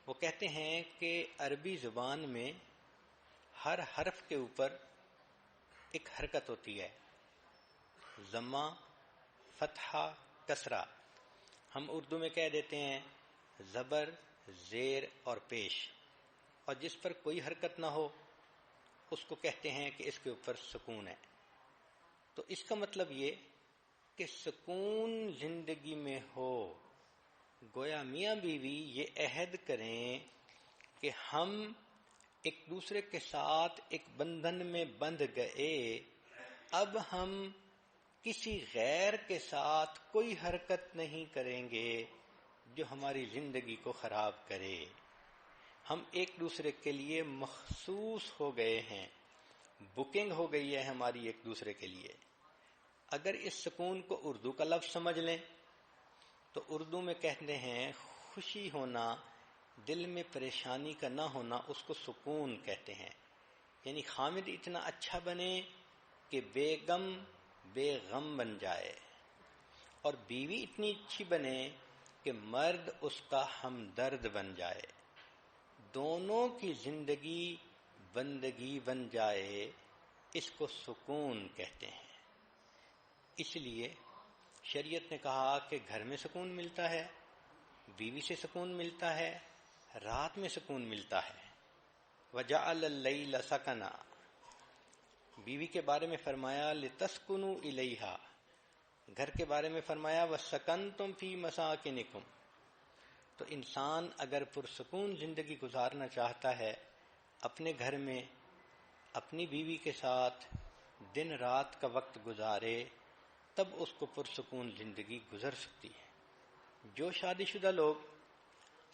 وہ کہتے ہیں کہ عربی زبان میں ہر حرف کے اوپر ایک حرکت ہوتی ہے، ضمہ، فتحہ، کسرہ. ہم اردو میں کہہ دیتے ہیں زبر، زیر اور پیش، اور جس پر کوئی حرکت نہ ہو اس کو کہتے ہیں کہ اس کے اوپر سکون ہے. تو اس کا مطلب یہ کہ سکون زندگی میں ہو. گویا میاں بیوی یہ عہد کریں کہ ہم ایک دوسرے کے ساتھ ایک بندھن میں بندھ گئے، اب ہم کسی غیر کے ساتھ کوئی حرکت نہیں کریں گے جو ہماری زندگی کو خراب کرے. ہم ایک دوسرے کے لیے مخصوص ہو گئے ہیں، بکنگ ہو گئی ہے ہماری ایک دوسرے کے لیے. اگر اس سکون کو اردو کا لفظ سمجھ لیں تو اردو میں کہتے ہیں خوشی ہونا، دل میں پریشانی کا نہ ہونا، اس کو سکون کہتے ہیں. یعنی خامد اتنا اچھا بنے کہ بیگم بے غم بن جائے، اور بیوی اتنی اچھی بنے کہ مرد اس کا ہمدرد بن جائے. دونوں کی زندگی بندگی بن جائے، اس کو سکون کہتے ہیں. اس لیے شریعت نے کہا کہ گھر میں سکون ملتا ہے، بیوی سے سکون ملتا ہے، رات میں سکون ملتا ہے. وَجَعَلَ اللَّيْلَ سَكَنًا، بیوی کے بارے میں فرمایا لِتَسْكُنُوا إِلَيْهَا، گھر کے بارے میں فرمایا وَسَكَنْتُمْ فِي مَسَاكِنِكُمْ. تو انسان اگر پرسکون زندگی گزارنا چاہتا ہے اپنے گھر میں اپنی بیوی کے ساتھ دن رات کا وقت گزارے، تب اس کو پرسکون زندگی گزر سکتی ہے. جو شادی شدہ لوگ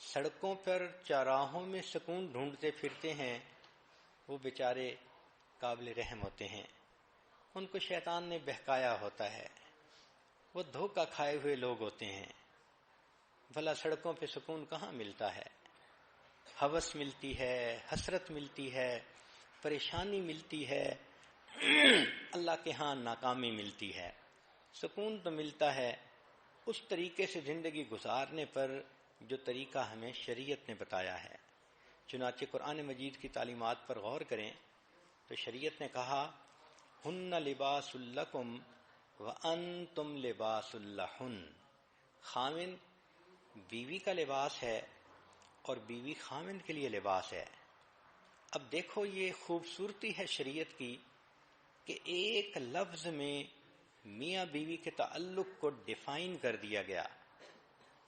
سڑکوں پر چوراہوں میں سکون ڈھونڈتے پھرتے ہیں وہ بیچارے قابل رحم ہوتے ہیں. ان کو شیطان نے بہکایا ہوتا ہے، وہ دھوکہ کھائے ہوئے لوگ ہوتے ہیں. بھلا سڑکوں پہ سکون کہاں ملتا ہے؟ ہوس ملتی ہے، حسرت ملتی ہے، پریشانی ملتی ہے، اللہ کے ہاں ناکامی ملتی ہے. سکون تو ملتا ہے اس طریقے سے زندگی گزارنے پر جو طریقہ ہمیں شریعت نے بتایا ہے. چنانچہ قرآن مجید کی تعلیمات پر غور کریں تو شریعت نے کہا ہن لباس لکم وانتم لباس لہن. خامند بیوی کا لباس ہے اور بیوی خامند کے لیے لباس ہے. اب دیکھو یہ خوبصورتی ہے شریعت کی کہ ایک لفظ میں میاں بیوی کے تعلق کو ڈیفائن کر دیا گیا.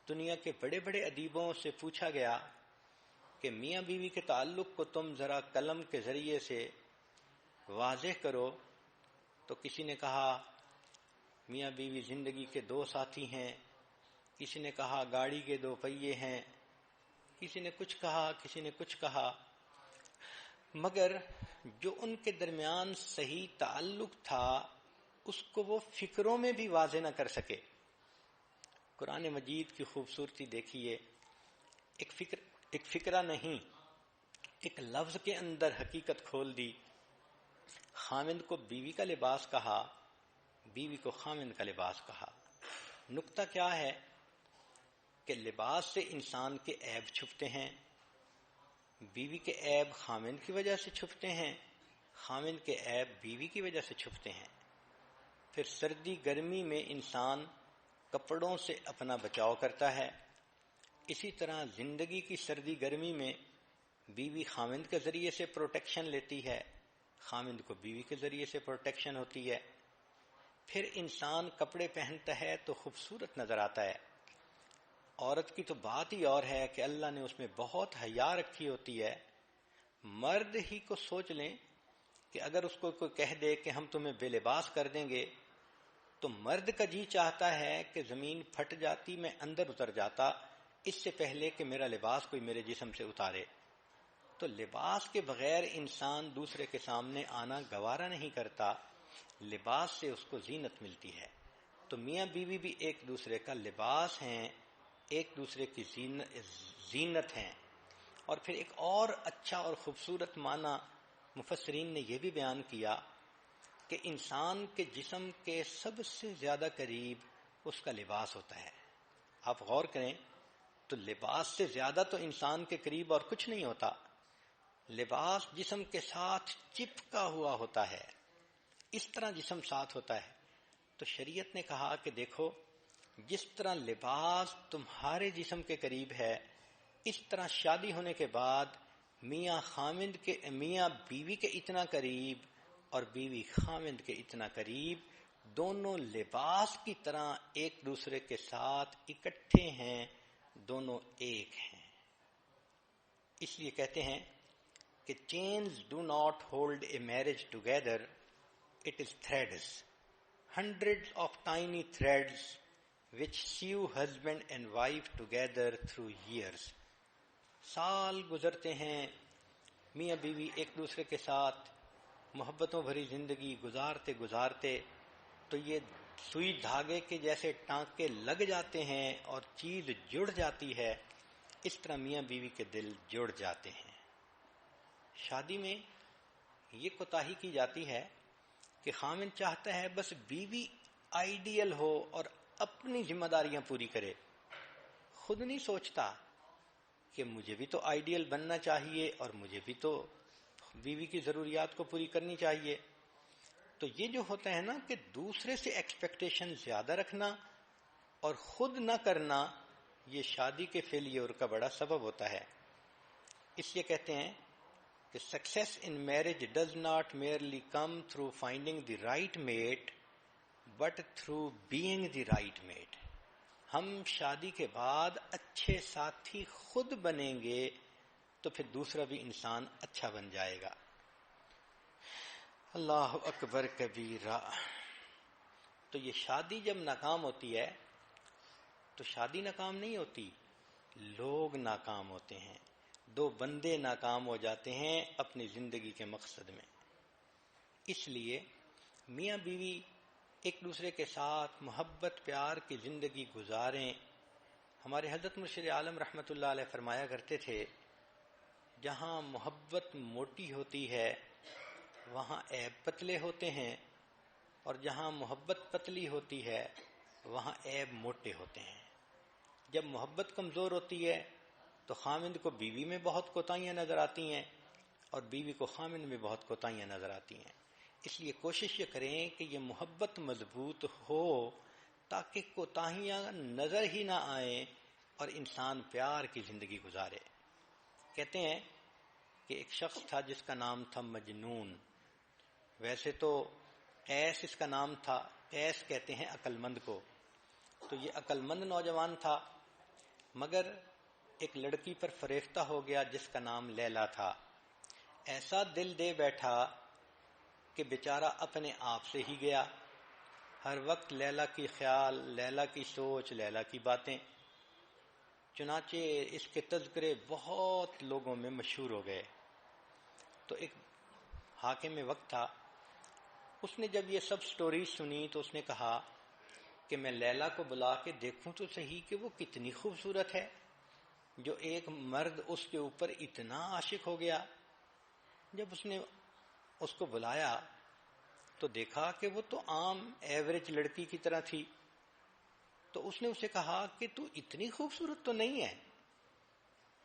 دنیا کے بڑے بڑے ادیبوں سے پوچھا گیا کہ میاں بیوی کے تعلق کو تم ذرا قلم کے ذریعے سے واضح کرو. تو کسی نے کہا میاں بیوی زندگی کے دو ساتھی ہیں، کسی نے کہا گاڑی کے دو پہیے ہیں، کسی نے کچھ کہا، کسی نے کچھ کہا، مگر جو ان کے درمیان صحیح تعلق تھا اس کو وہ فکروں میں بھی واضح نہ کر سکے. قرآن مجید کی خوبصورتی دیکھیے، ایک فکرہ نہیں، ایک لفظ کے اندر حقیقت کھول دی. خامند کو بیوی کا لباس کہا، بیوی کو خامند کا لباس کہا. نکتہ کیا ہے کہ لباس سے انسان کے عیب چھپتے ہیں. بیوی کے عیب خامند کی وجہ سے چھپتے ہیں، خامند کے عیب بیوی کی وجہ سے چھپتے ہیں. پھر سردی گرمی میں انسان کپڑوں سے اپنا بچاؤ کرتا ہے. اسی طرح زندگی کی سردی گرمی میں بیوی خامند کے ذریعے سے پروٹیکشن لیتی ہے، خامند کو بیوی کے ذریعے سے پروٹیکشن ہوتی ہے. پھر انسان کپڑے پہنتا ہے تو خوبصورت نظر آتا ہے. عورت کی تو بات ہی اور ہے کہ اللہ نے اس میں بہت حیا رکھی ہوتی ہے. مرد ہی کو سوچ لیں کہ اگر اس کو کوئی کہہ دے کہ ہم تمہیں بے لباس کر دیں گے تو مرد کا جی چاہتا ہے کہ زمین پھٹ جاتی، میں اندر اتر جاتا اس سے پہلے کہ میرا لباس کوئی میرے جسم سے اتارے۔ تو لباس کے بغیر انسان دوسرے کے سامنے آنا گوارا نہیں کرتا، لباس سے اس کو زینت ملتی ہے۔ تو میاں بیوی بھی ایک دوسرے کا لباس ہیں، ایک دوسرے کی زینت ہیں۔ اور پھر ایک اور اچھا اور خوبصورت معنی مفسرین نے یہ بھی بیان کیا کہ انسان کے جسم کے سب سے زیادہ قریب اس کا لباس ہوتا ہے۔ آپ غور کریں تو لباس سے زیادہ تو انسان کے قریب اور کچھ نہیں ہوتا، لباس جسم کے ساتھ چپکا ہوا ہوتا ہے، اس طرح جسم ساتھ ہوتا ہے۔ تو شریعت نے کہا کہ دیکھو جس طرح لباس تمہارے جسم کے قریب ہے، اس طرح شادی ہونے کے بعد میاں بیوی کے اتنا قریب اور بیوی خامند کے اتنا قریب، دونوں لباس کی طرح ایک دوسرے کے ساتھ اکٹھے ہیں، دونوں ایک ہیں۔ اس لیے کہتے ہیں کہ chains do not hold a marriage together, it is threads, hundreds of tiny threads which sew husband and wife together through years. سال گزرتے ہیں، میاں بیوی ایک دوسرے کے ساتھ محبتوں بھری زندگی گزارتے گزارتے تو یہ سوئی دھاگے کے جیسے ٹانکے لگ جاتے ہیں اور چیز جڑ جاتی ہے، اس طرح میاں بیوی کے دل جڑ جاتے ہیں۔ شادی میں یہ کوتاہی کی جاتی ہے کہ خامن چاہتا ہے بس بیوی آئیڈیل ہو اور اپنی ذمہ داریاں پوری کرے، خود نہیں سوچتا کہ مجھے بھی تو آئیڈیل بننا چاہیے اور مجھے بھی تو بیوی کی ضروریات کو پوری کرنی چاہیے۔ تو یہ جو ہوتا ہے نا کہ دوسرے سے ایکسپیکٹیشن زیادہ رکھنا اور خود نہ کرنا، یہ شادی کے فیلیور کا بڑا سبب ہوتا ہے۔ اس لیے کہتے ہیں کہ success in marriage does not merely come through finding the right mate but through being the right mate. ہم شادی کے بعد اچھے ساتھی خود بنیں گے تو پھر دوسرا بھی انسان اچھا بن جائے گا۔ اللہ اکبر کبیرہ۔ تو یہ شادی جب ناکام ہوتی ہے تو شادی ناکام نہیں ہوتی، لوگ ناکام ہوتے ہیں، دو بندے ناکام ہو جاتے ہیں اپنی زندگی کے مقصد میں۔ اس لیے میاں بیوی ایک دوسرے کے ساتھ محبت پیار کی زندگی گزاریں۔ ہمارے حضرت مرشد عالم رحمۃ اللہ علیہ فرمایا کرتے تھے جہاں محبت موٹی ہوتی ہے وہاں عیب پتلے ہوتے ہیں، اور جہاں محبت پتلی ہوتی ہے وہاں عیب موٹے ہوتے ہیں۔ جب محبت کمزور ہوتی ہے تو خامند کو بیوی میں بہت کوتاہیاں نظر آتی ہیں اور بیوی کو خامند میں بہت کوتاہیاں نظر آتی ہیں۔ اس لیے کوشش یہ کریں کہ یہ محبت مضبوط ہو تاکہ کوتاہیاں نظر ہی نہ آئیں اور انسان پیار کی زندگی گزارے۔ کہتے ہیں کہ ایک شخص تھا جس کا نام تھا مجنون، ویسے تو قیس اس کا نام تھا، قیس کہتے ہیں عقل مند کو، تو یہ عقل مند نوجوان تھا مگر ایک لڑکی پر فریفتہ ہو گیا جس کا نام لیلا تھا۔ ایسا دل دے بیٹھا کہ بیچارہ اپنے آپ سے ہی گیا، ہر وقت لیلا کی خیال، لیلا کی سوچ، لیلا کی باتیں، چنانچہ اس کے تذکرے بہت لوگوں میں مشہور ہو گئے۔ تو ایک حاکم وقت تھا، اس نے جب یہ سب سٹوریز سنی تو اس نے کہا کہ میں لیلا کو بلا کے دیکھوں تو صحیح کہ وہ کتنی خوبصورت ہے جو ایک مرد اس کے اوپر اتنا عاشق ہو گیا۔ جب اس نے اس کو بلایا تو دیکھا کہ وہ تو عام ایوریج لڑکی کی طرح تھی، تو اس نے اسے کہا کہ تو اتنی خوبصورت تو نہیں ہے۔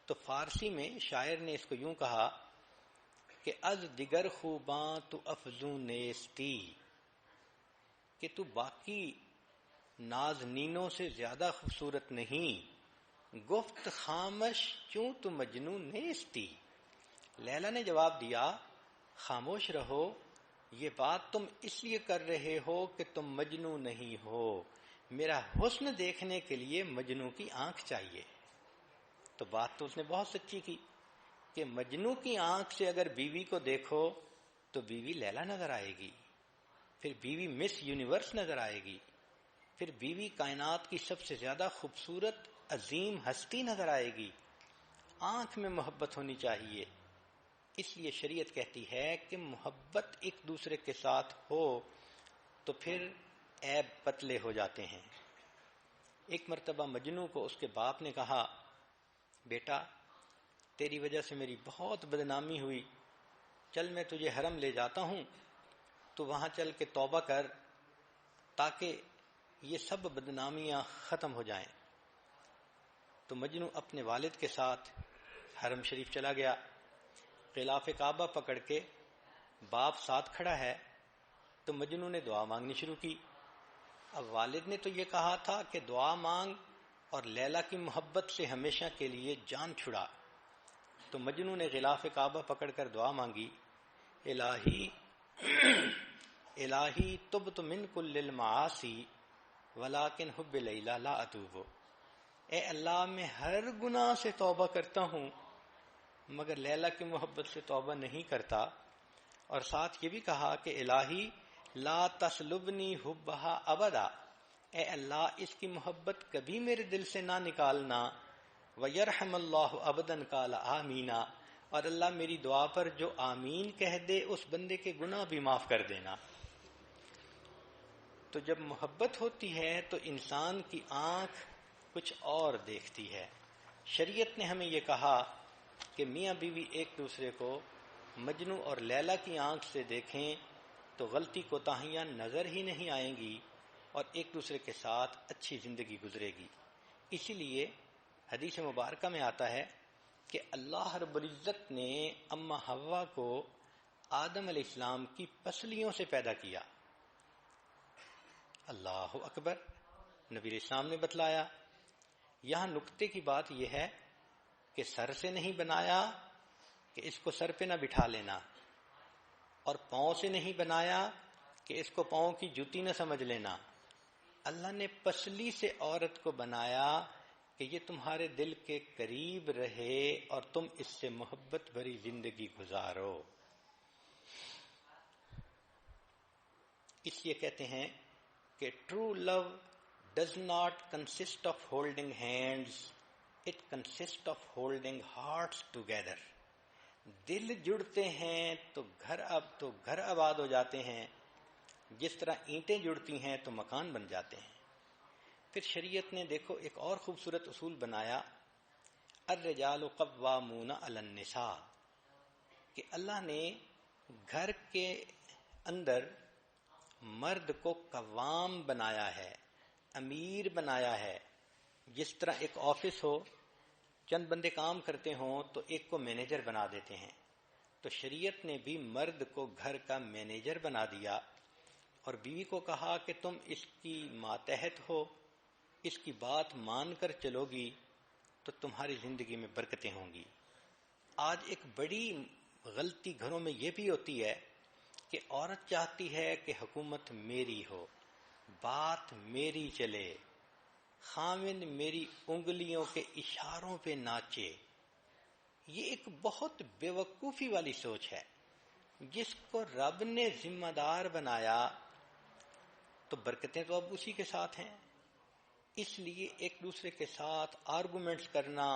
تو فارسی میں شاعر نے اس کو یوں کہا کہ از دیگر خوباں تو افزون نیستی، کہ تو باقی نازنینوں سے زیادہ خوبصورت نہیں، گفت خامش کیوں تو مجنون نیستی۔ لیلا نے جواب دیا خاموش رہو، یہ بات تم اس لیے کر رہے ہو کہ تم مجنو نہیں ہو، میرا حسن دیکھنے کے لیے مجنو کی آنکھ چاہیے۔ تو بات تو اس نے بہت سچی کی کہ مجنو کی آنکھ سے اگر بیوی کو دیکھو تو بیوی لیلا نظر آئے گی، پھر بیوی مس یونیورس نظر آئے گی، پھر بیوی کائنات کی سب سے زیادہ خوبصورت عظیم ہستی نظر آئے گی۔ آنکھ میں محبت ہونی چاہیے۔ اس لیے شریعت کہتی ہے کہ محبت ایک دوسرے کے ساتھ ہو تو پھر عیب پتلے ہو جاتے ہیں۔ ایک مرتبہ مجنو کو اس کے باپ نے کہا، بیٹا تیری وجہ سے میری بہت بدنامی ہوئی، چل میں تجھے حرم لے جاتا ہوں، تو وہاں چل کے توبہ کر تاکہ یہ سب بدنامیاں ختم ہو جائیں۔ تو مجنو اپنے والد کے ساتھ حرم شریف چلا گیا۔ غلاف کعبہ پکڑ کے باپ ساتھ کھڑا ہے تو مجنو نے دعا مانگنی شروع کی۔ اب والد نے تو یہ کہا تھا کہ دعا مانگ اور لیلا کی محبت سے ہمیشہ کے لیے جان چھڑا، تو مجنو نے غلاف کعبہ پکڑ کر دعا مانگی، الہی الہی تبت من کل المعاصی ولکن حب لیلا لا اتوب۔ اے اللہ میں ہر گناہ سے توبہ کرتا ہوں مگر لیلا کی محبت سے توبہ نہیں کرتا۔ اور ساتھ یہ بھی کہا کہ الہی لا تسلبنی حبہا ابدا، اے اللہ اس کی محبت کبھی میرے دل سے نہ نکالنا۔ وَيَرْحَمَ اللَّهُ عَبْدًا قَالَ آمِينَ، اور اللہ میری دعا پر جو آمین کہہ دے اس بندے کے گناہ بھی معاف کر دینا۔ تو جب محبت ہوتی ہے تو انسان کی آنکھ کچھ اور دیکھتی ہے۔ شریعت نے ہمیں یہ کہا کہ میاں بیوی ایک دوسرے کو مجنو اور لیلا کی آنکھ سے دیکھیں تو غلطی کوتاہیاں نظر ہی نہیں آئیں گی اور ایک دوسرے کے ساتھ اچھی زندگی گزرے گی۔ اسی لیے حدیث مبارکہ میں آتا ہے کہ اللہ رب العزت نے اما حوا کو آدم علیہ السلام کی پسلیوں سے پیدا کیا۔ اللہ اکبر، نبی علیہ السلام نے بتلایا۔ یہاں نکتے کی بات یہ ہے کہ سر سے نہیں بنایا کہ اس کو سر پہ نہ بٹھا لینا، اور پاؤں سے نہیں بنایا کہ اس کو پاؤں کی جوتی نہ سمجھ لینا۔ اللہ نے پسلی سے عورت کو بنایا کہ یہ تمہارے دل کے قریب رہے اور تم اس سے محبت بھری زندگی گزارو۔ اس لیے کہتے ہیں کہ true love does not consist of holding hands, it consist of holding hearts together. دل جڑتے ہیں تو گھر آباد ہو جاتے ہیں، جس طرح اینٹیں جڑتی ہیں تو مکان بن جاتے ہیں۔ پھر شریعت نے دیکھو ایک اور خوبصورت اصول بنایا، الرجال قوامون علی النساء، کہ اللہ نے گھر کے اندر مرد کو قوام بنایا ہے، امیر بنایا ہے۔ جس طرح ایک آفس ہو، چند بندے کام کرتے ہوں تو ایک کو مینیجر بنا دیتے ہیں، تو شریعت نے بھی مرد کو گھر کا مینیجر بنا دیا اور بیوی کو کہا کہ تم اس کی ماتحت ہو، اس کی بات مان کر چلو گی تو تمہاری زندگی میں برکتیں ہوں گی۔ آج ایک بڑی غلطی گھروں میں یہ بھی ہوتی ہے کہ عورت چاہتی ہے کہ حکومت میری ہو، بات میری چلے، خامن میری انگلیوں کے اشاروں پہ ناچے۔ یہ ایک بہت بے وقوفی والی سوچ ہے۔ جس کو رب نے ذمہ دار بنایا تو برکتیں تو اب اسی کے ساتھ ہیں۔ اس لیے ایک دوسرے کے ساتھ آرگومنٹس کرنا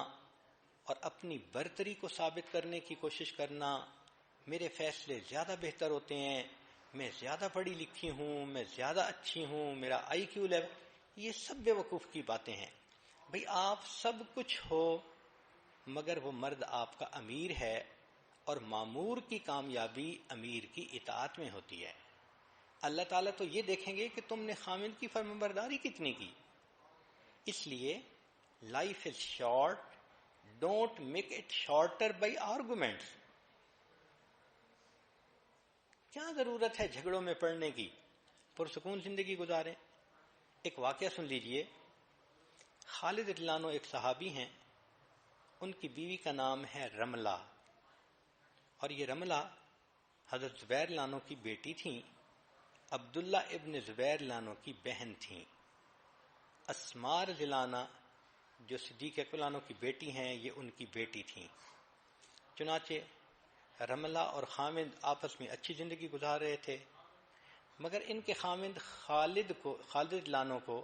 اور اپنی برتری کو ثابت کرنے کی کوشش کرنا، میرے فیصلے زیادہ بہتر ہوتے ہیں، میں زیادہ پڑھی لکھی ہوں، میں زیادہ اچھی ہوں، میرا آئی کیو لیول، یہ سب بے وقوف کی باتیں ہیں۔ بھئی آپ سب کچھ ہو مگر وہ مرد آپ کا امیر ہے، اور مامور کی کامیابی امیر کی اطاعت میں ہوتی ہے۔ اللہ تعالیٰ تو یہ دیکھیں گے کہ تم نے خامند کی فرمانبرداری کتنی کی۔ اس لیے life is short, don't make it shorter by arguments. کیا ضرورت ہے جھگڑوں میں پڑنے کی، پرسکون زندگی گزاریں۔ ایک واقعہ سن لیجئے، خالد رضی اللہ عنہ ایک صحابی ہیں، ان کی بیوی کا نام ہے رملہ، اور یہ رملہ حضرت زبیر رضی اللہ عنہ کی بیٹی تھیں، عبداللہ ابن زبیر رضی اللہ عنہ کی بہن تھیں۔ اسماء رضی اللہ عنہ جو صدیق اکبر رضی اللہ عنہ کی بیٹی ہیں، یہ ان کی بیٹی تھیں۔ چنانچہ رملہ اور خامد آپس میں اچھی زندگی گزار رہے تھے، مگر ان کے خامد خالد لانو کو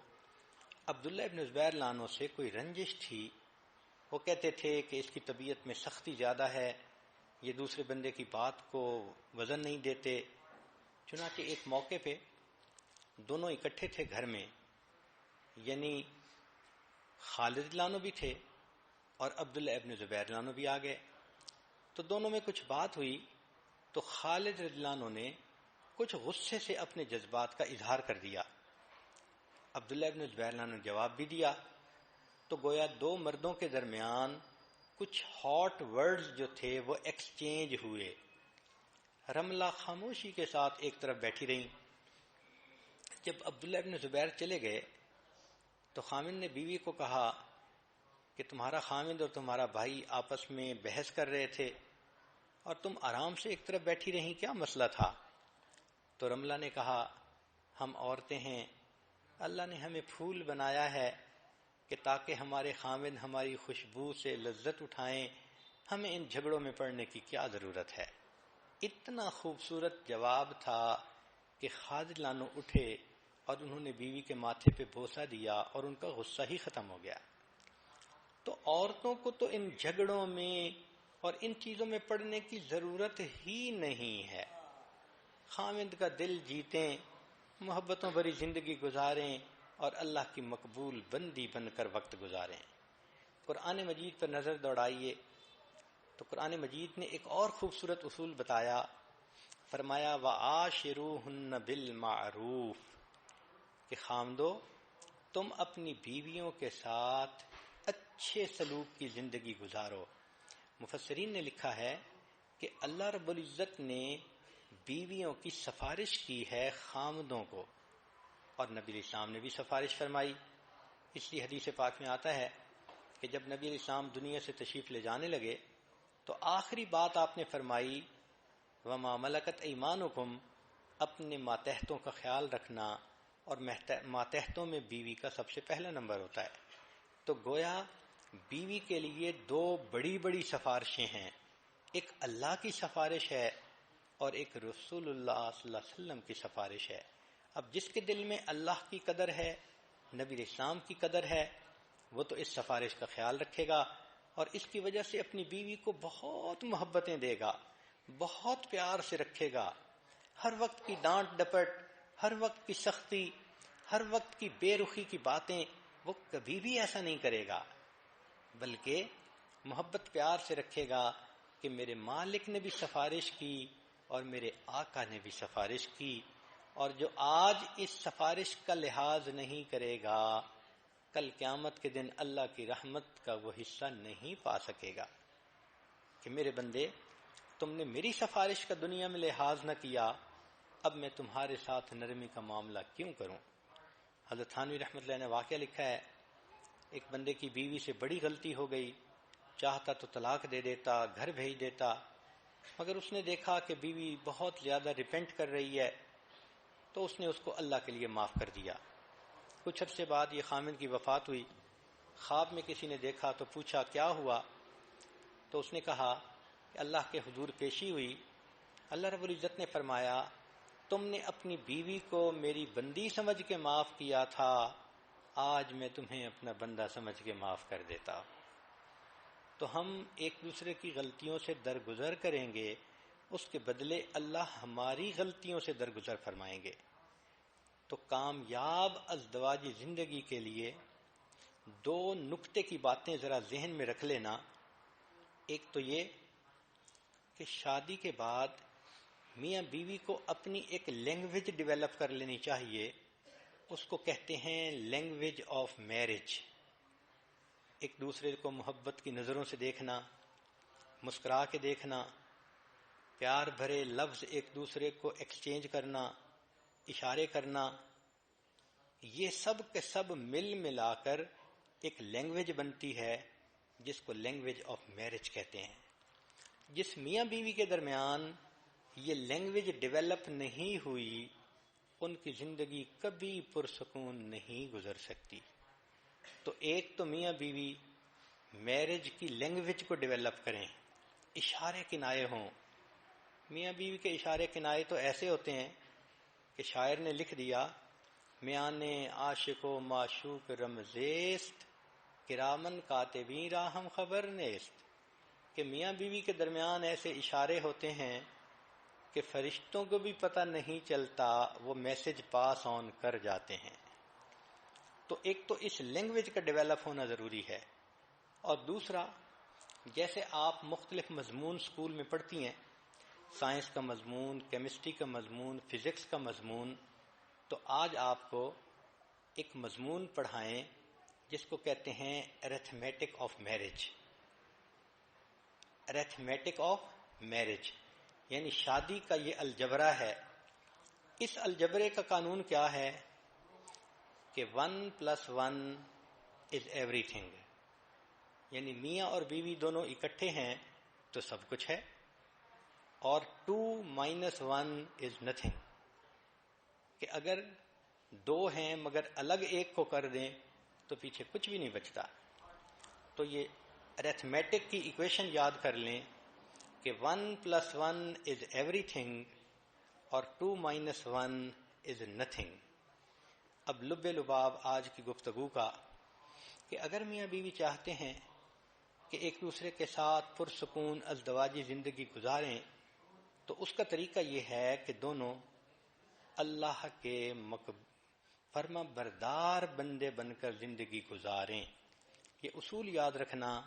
عبداللہ ابن زبیر لانو سے کوئی رنجش تھی۔ وہ کہتے تھے کہ اس کی طبیعت میں سختی زیادہ ہے، یہ دوسرے بندے کی بات کو وزن نہیں دیتے۔ چنانچہ ایک موقع پہ دونوں اکٹھے تھے گھر میں، یعنی خالد لانو بھی تھے اور عبداللہ ابن زبیر لانو بھی آ گئے۔ تو دونوں میں کچھ بات ہوئی تو خالد لانو نے کچھ غصے سے اپنے جذبات کا اظہار کر دیا۔ عبداللہ ابن زبیر لانو نے جواب بھی دیا، تو گویا دو مردوں کے درمیان کچھ ہاٹ ورڈز جو تھے وہ ایکسچینج ہوئے۔ رملہ خاموشی کے ساتھ ایک طرف بیٹھی رہیں۔ جب عبداللہ ابن زبیر چلے گئے تو خامد نے بیوی کو کہا کہ تمہارا خامد اور تمہارا بھائی آپس میں بحث کر رہے تھے اور تم آرام سے ایک طرف بیٹھی رہیں، کیا مسئلہ تھا؟ تو رملہ نے کہا، ہم عورتیں ہیں، اللہ نے ہمیں پھول بنایا ہے کہ تاکہ ہمارے خامد ہماری خوشبو سے لذت اٹھائیں، ہمیں ان جھگڑوں میں پڑنے کی کیا ضرورت ہے۔ اتنا خوبصورت جواب تھا کہ خالد لانو اٹھے اور انہوں نے بیوی کے ماتھے پہ بوسہ دیا اور ان کا غصہ ہی ختم ہو گیا۔ تو عورتوں کو تو ان جھگڑوں میں اور ان چیزوں میں پڑنے کی ضرورت ہی نہیں ہے۔ خامد کا دل جیتیں، محبتوں بھری زندگی گزاریں اور اللہ کی مقبول بندی بن کر وقت گزاریں۔ قرآن مجید پر نظر دوڑائیے تو قرآن مجید نے ایک اور خوبصورت اصول بتایا، فرمایا وَعَاشِرُوهُنَّ بِالْمَعْرُوفِ کہ خامدو تم اپنی بیویوں کے ساتھ اچھے سلوک کی زندگی گزارو۔ مفسرین نے لکھا ہے کہ اللہ رب العزت نے بیویوں کی سفارش کی ہے خامدوں کو، اور نبی علیہ السلام نے بھی سفارش فرمائی۔ اس لیے حدیث پاک میں آتا ہے کہ جب نبی علیہ السلام دنیا سے تشریف لے جانے لگے تو آخری بات آپ نے فرمائی وَمَا مَلَكَتْ أَيْمَانُكُمْ، اپنے ماتحتوں کا خیال رکھنا، اور ماتحتوں میں بیوی کا سب سے پہلا نمبر ہوتا ہے۔ تو گویا بیوی کے لیے دو بڑی بڑی سفارشیں ہیں، ایک اللہ کی سفارش ہے اور ایک رسول اللہ صلی اللہ علیہ وسلم کی سفارش ہے۔ اب جس کے دل میں اللہ کی قدر ہے، نبی علیہ السلام کی قدر ہے، وہ تو اس سفارش کا خیال رکھے گا اور اس کی وجہ سے اپنی بیوی کو بہت محبتیں دے گا، بہت پیار سے رکھے گا۔ ہر وقت کی ڈانٹ ڈپٹ، ہر وقت کی سختی، ہر وقت کی بے رخی کی باتیں وہ کبھی بھی ایسا نہیں کرے گا، بلکہ محبت پیار سے رکھے گا کہ میرے مالک نے بھی سفارش کی اور میرے آقا نے بھی سفارش کی، اور جو آج اس سفارش کا لحاظ نہیں کرے گا کل قیامت کے دن اللہ کی رحمت کا وہ حصہ نہیں پا سکے گا۔ کہ میرے بندے تم نے میری سفارش کا دنیا میں لحاظ نہ کیا، اب میں تمہارے ساتھ نرمی کا معاملہ کیوں کروں؟ حضرت تھانوی رحمۃ اللہ نے واقعہ لکھا ہے، ایک بندے کی بیوی سے بڑی غلطی ہو گئی، چاہتا تو طلاق دے دیتا، گھر بھیج دیتا، مگر اس نے دیکھا کہ بیوی بہت زیادہ ریپینٹ کر رہی ہے تو اس نے اس کو اللہ کے لیے معاف کر دیا۔ کچھ عرصے بعد یہ خامد کی وفات ہوئی، خواب میں کسی نے دیکھا تو پوچھا کیا ہوا، تو اس نے کہا کہ اللہ کے حضور پیشی ہوئی، اللہ رب العزت نے فرمایا تم نے اپنی بیوی کو میری بندی سمجھ کے معاف کیا تھا، آج میں تمہیں اپنا بندہ سمجھ کے معاف کر دیتا ہوں۔ تو ہم ایک دوسرے کی غلطیوں سے درگزر کریں گے، اس کے بدلے اللہ ہماری غلطیوں سے درگزر فرمائیں گے۔ تو کامیاب ازدواجی زندگی کے لیے دو نکتے کی باتیں ذرا ذہن میں رکھ لینا۔ ایک تو یہ کہ شادی کے بعد میاں بیوی کو اپنی ایک لینگویج ڈیولپ کر لینی چاہیے، اس کو کہتے ہیں لینگویج آف میرج۔ ایک دوسرے کو محبت کی نظروں سے دیکھنا، مسکرا کے دیکھنا، پیار بھرے لفظ ایک دوسرے کو ایکسچینج کرنا، اشارے کرنا، یہ سب کے سب مل ملا کر ایک لینگویج بنتی ہے جس کو لینگویج آف میرج کہتے ہیں۔ جس میاں بیوی کے درمیان یہ لینگویج ڈیولپ نہیں ہوئی ان کی زندگی کبھی پرسکون نہیں گزر سکتی۔ تو ایک تو میاں بیوی میرج کی لینگویج کو ڈیولپ کریں، اشارے کنائے ہوں، میاں بیوی کے اشارے کنائے تو ایسے ہوتے ہیں کہ شاعر نے لکھ دیا میانے عاشق و معشوق رمزیست کرامن کاتبین راہم خبر نیست، کہ میاں بیوی کے درمیان ایسے اشارے ہوتے ہیں کہ فرشتوں کو بھی پتہ نہیں چلتا، وہ میسج پاس آن کر جاتے ہیں۔ تو ایک تو اس لینگویج کا ڈیولپ ہونا ضروری ہے، اور دوسرا جیسے آپ مختلف مضمون سکول میں پڑھتی ہیں، سائنس کا مضمون، کیمسٹری کا مضمون، فزکس کا مضمون، تو آج آپ کو ایک مضمون پڑھائیں جس کو کہتے ہیں arithmetic of marriage. Arithmetic of marriage یعنی شادی کا یہ الجبرا ہے۔ اس الجبرے کا قانون کیا ہے کہ 1+1 is everything، یعنی میاں اور بیوی دونوں اکٹھے ہیں تو سب کچھ ہے، اور 2-1 is nothing، کہ اگر دو ہیں مگر الگ ایک کو کر دیں تو پیچھے کچھ بھی نہیں بچتا۔ تو یہ ارتھمیٹک کی ایکویشن یاد کر لیں کہ 1+1 is everything اور 2-1 is nothing۔ اب لب لباب آج کی گفتگو کا کہ اگر میاں بیوی چاہتے ہیں کہ ایک دوسرے کے ساتھ پرسکون ازدواجی زندگی گزاریں تو اس کا طریقہ یہ ہے کہ دونوں اللہ کے فرما بردار بندے بن کر زندگی گزاریں۔ یہ اصول یاد رکھنا،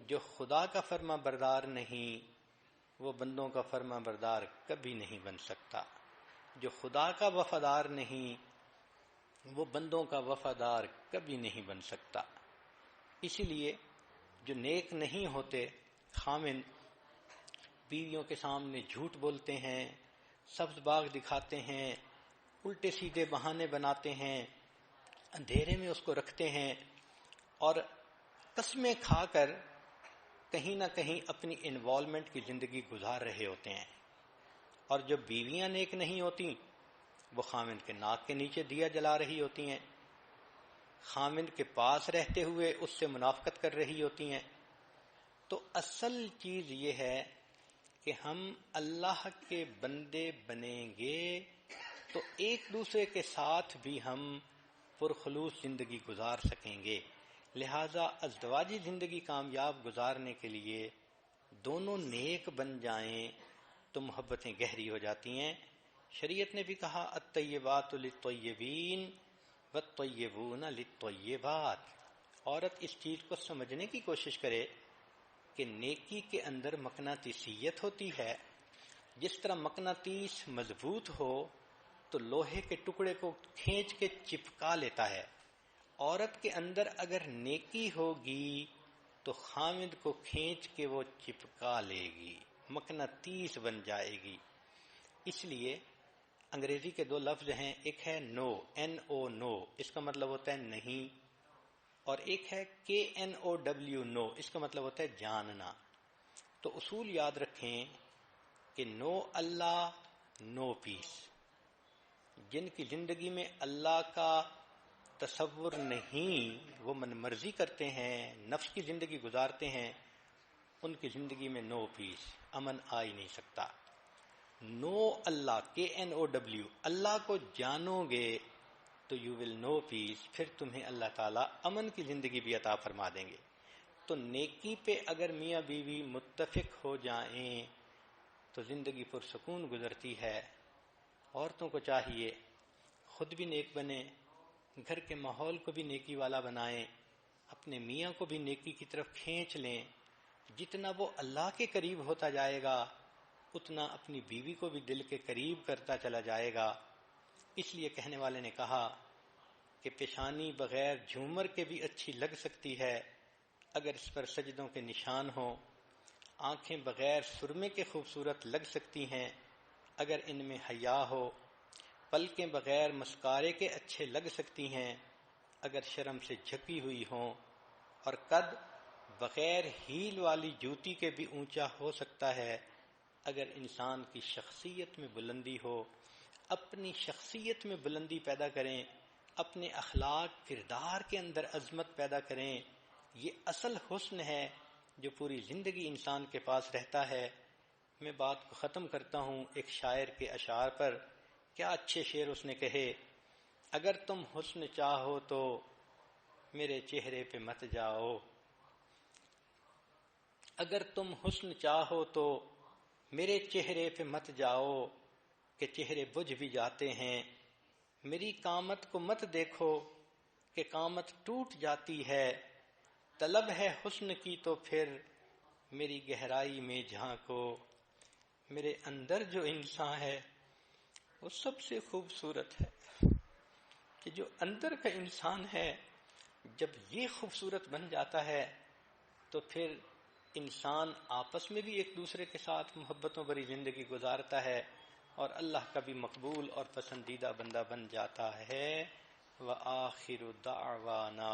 جو خدا کا فرما بردار نہیں وہ بندوں کا فرما بردار کبھی نہیں بن سکتا، جو خدا کا وفادار نہیں وہ بندوں کا وفادار کبھی نہیں بن سکتا۔ اسی لیے جو نیک نہیں ہوتے خامن بیویوں کے سامنے جھوٹ بولتے ہیں، سبز باغ دکھاتے ہیں، الٹے سیدھے بہانے بناتے ہیں، اندھیرے میں اس کو رکھتے ہیں اور قسمیں کھا کر کہیں نہ کہیں اپنی انوالومنٹ کی زندگی گزار رہے ہوتے ہیں۔ اور جو بیویاں نیک نہیں ہوتی وہ خامند کے ناک کے نیچے دیا جلا رہی ہوتی ہیں، خامند کے پاس رہتے ہوئے اس سے منافقت کر رہی ہوتی ہیں۔ تو اصل چیز یہ ہے کہ ہم اللہ کے بندے بنیں گے تو ایک دوسرے کے ساتھ بھی ہم پرخلوص زندگی گزار سکیں گے۔ لہذا ازدواجی زندگی کامیاب گزارنے کے لیے دونوں نیک بن جائیں تو محبتیں گہری ہو جاتی ہیں۔ شریعت نے بھی کہا الطیبات للطیبین والطیبون للطیبات۔ عورت اس چیز کو سمجھنے کی کوشش کرے کہ نیکی کے اندر مقناطیسیت ہوتی ہے۔ جس طرح مقناطیس مضبوط ہو تو لوہے کے ٹکڑے کو کھینچ کے چپکا لیتا ہے، عورت کے اندر اگر نیکی ہوگی تو خامد کو کھینچ کے وہ چپکا لے گی، مقناطیس بن جائے گی۔ اس لیے انگریزی کے دو لفظ ہیں، ایک ہے نو NO نو، اس کا مطلب ہوتا ہے نہیں، اور ایک ہے KNOW نو، اس کا مطلب ہوتا ہے جاننا۔ تو اصول یاد رکھیں کہ نو اللہ نو پیس۔ جن کی زندگی میں اللہ کا تصور نہیں، وہ من مرضی کرتے ہیں، نفس کی زندگی گزارتے ہیں، ان کی زندگی میں نو پیس، امن آ ہی نہیں سکتا۔ نو اللہ KNOW، اللہ کو جانو گے تو یو ول نو پیس، پھر تمہیں اللہ تعالیٰ امن کی زندگی بھی عطا فرما دیں گے۔ تو نیکی پہ اگر میاں بیوی متفق ہو جائیں تو زندگی پرسکون گزرتی ہے۔ عورتوں کو چاہیے خود بھی نیک بنیں، گھر کے ماحول کو بھی نیکی والا بنائیں، اپنے میاں کو بھی نیکی کی طرف کھینچ لیں۔ جتنا وہ اللہ کے قریب ہوتا جائے گا اتنا اپنی بیوی کو بھی دل کے قریب کرتا چلا جائے گا۔ اس لیے کہنے والے نے کہا کہ پیشانی بغیر جھومر کے بھی اچھی لگ سکتی ہے اگر اس پر سجدوں کے نشان ہوں، آنکھیں بغیر سرمے کے خوبصورت لگ سکتی ہیں اگر ان میں حیا ہو، پلکیں بغیر مسکارے کے اچھے لگ سکتی ہیں اگر شرم سے جھکی ہوئی ہوں، اور قد بغیر ہیل والی جوتی کے بھی اونچا ہو سکتا ہے اگر انسان کی شخصیت میں بلندی ہو۔ اپنی شخصیت میں بلندی پیدا کریں، اپنے اخلاق کردار کے اندر عظمت پیدا کریں، یہ اصل حسن ہے جو پوری زندگی انسان کے پاس رہتا ہے۔ میں بات کو ختم کرتا ہوں ایک شاعر کے اشعار پر. کیا اچھے شعر اس نے کہے. اگر تم حسن چاہو تو میرے چہرے پہ مت جاؤ. اگر تم حسن چاہو تو میرے چہرے پہ مت جاؤ کہ چہرے بجھ بھی جاتے ہیں. میری قامت کو مت دیکھو کہ قامت ٹوٹ جاتی ہے. طلب ہے حسن کی تو پھر میری گہرائی میں جھانکو. میرے اندر جو انسان ہے وہ سب سے خوبصورت ہے. کہ جو اندر کا انسان ہے جب یہ خوبصورت بن جاتا ہے تو پھر انسان آپس میں بھی ایک دوسرے کے ساتھ محبتوں بھری زندگی گزارتا ہے اور اللہ کا بھی مقبول اور پسندیدہ بندہ بن جاتا ہے. وآخر دعوانا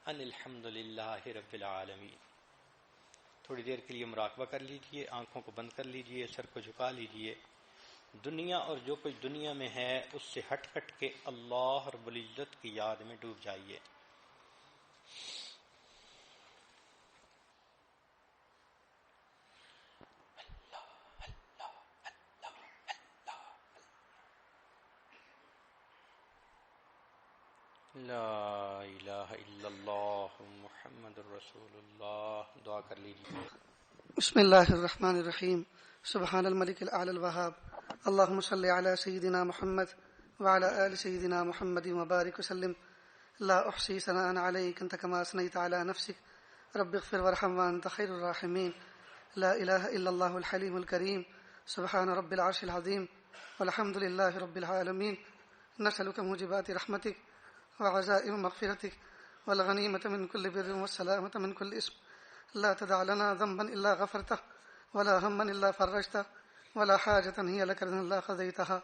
ان الحمد للہ رب العالمین. تھوڑی دیر کے لیے مراقبہ کر لیجئے، آنکھوں کو بند کر لیجئے، سر کو جھکا لیجئے. دنیا اور جو کچھ دنیا میں ہے اس سے ہٹ کٹ کے اللہ رب العزت کی یاد میں ڈوب جائیے. لا الہ الا اللہ محمد الرسول اللہ. دعا کر لیجیے. بسم اللہ الرحمن الرحیم. سبحان الملک الاعلی الوہاب. اللہم صلی علی سیدنا محمد وعلی آل سیدنا محمد وبارک وسلم. لا احصی ثناء علیک انت کما اثنیت علی نفسک رب اغفر وارحم وانت خیر الراحمین. لا الہ الا اللہ الحلیم الکریم. سبحان رب العرش العظیم والحمد للہ رب العالمین. نسألک موجبات رحمتک وعزائم مغفرتك والغنيمة من كل بر والسلامة من كل اسم. لا تدع لنا ذنبا إلا غفرته ولا هما إلا فرجته ولا حاجة هي لك إلا قضيتها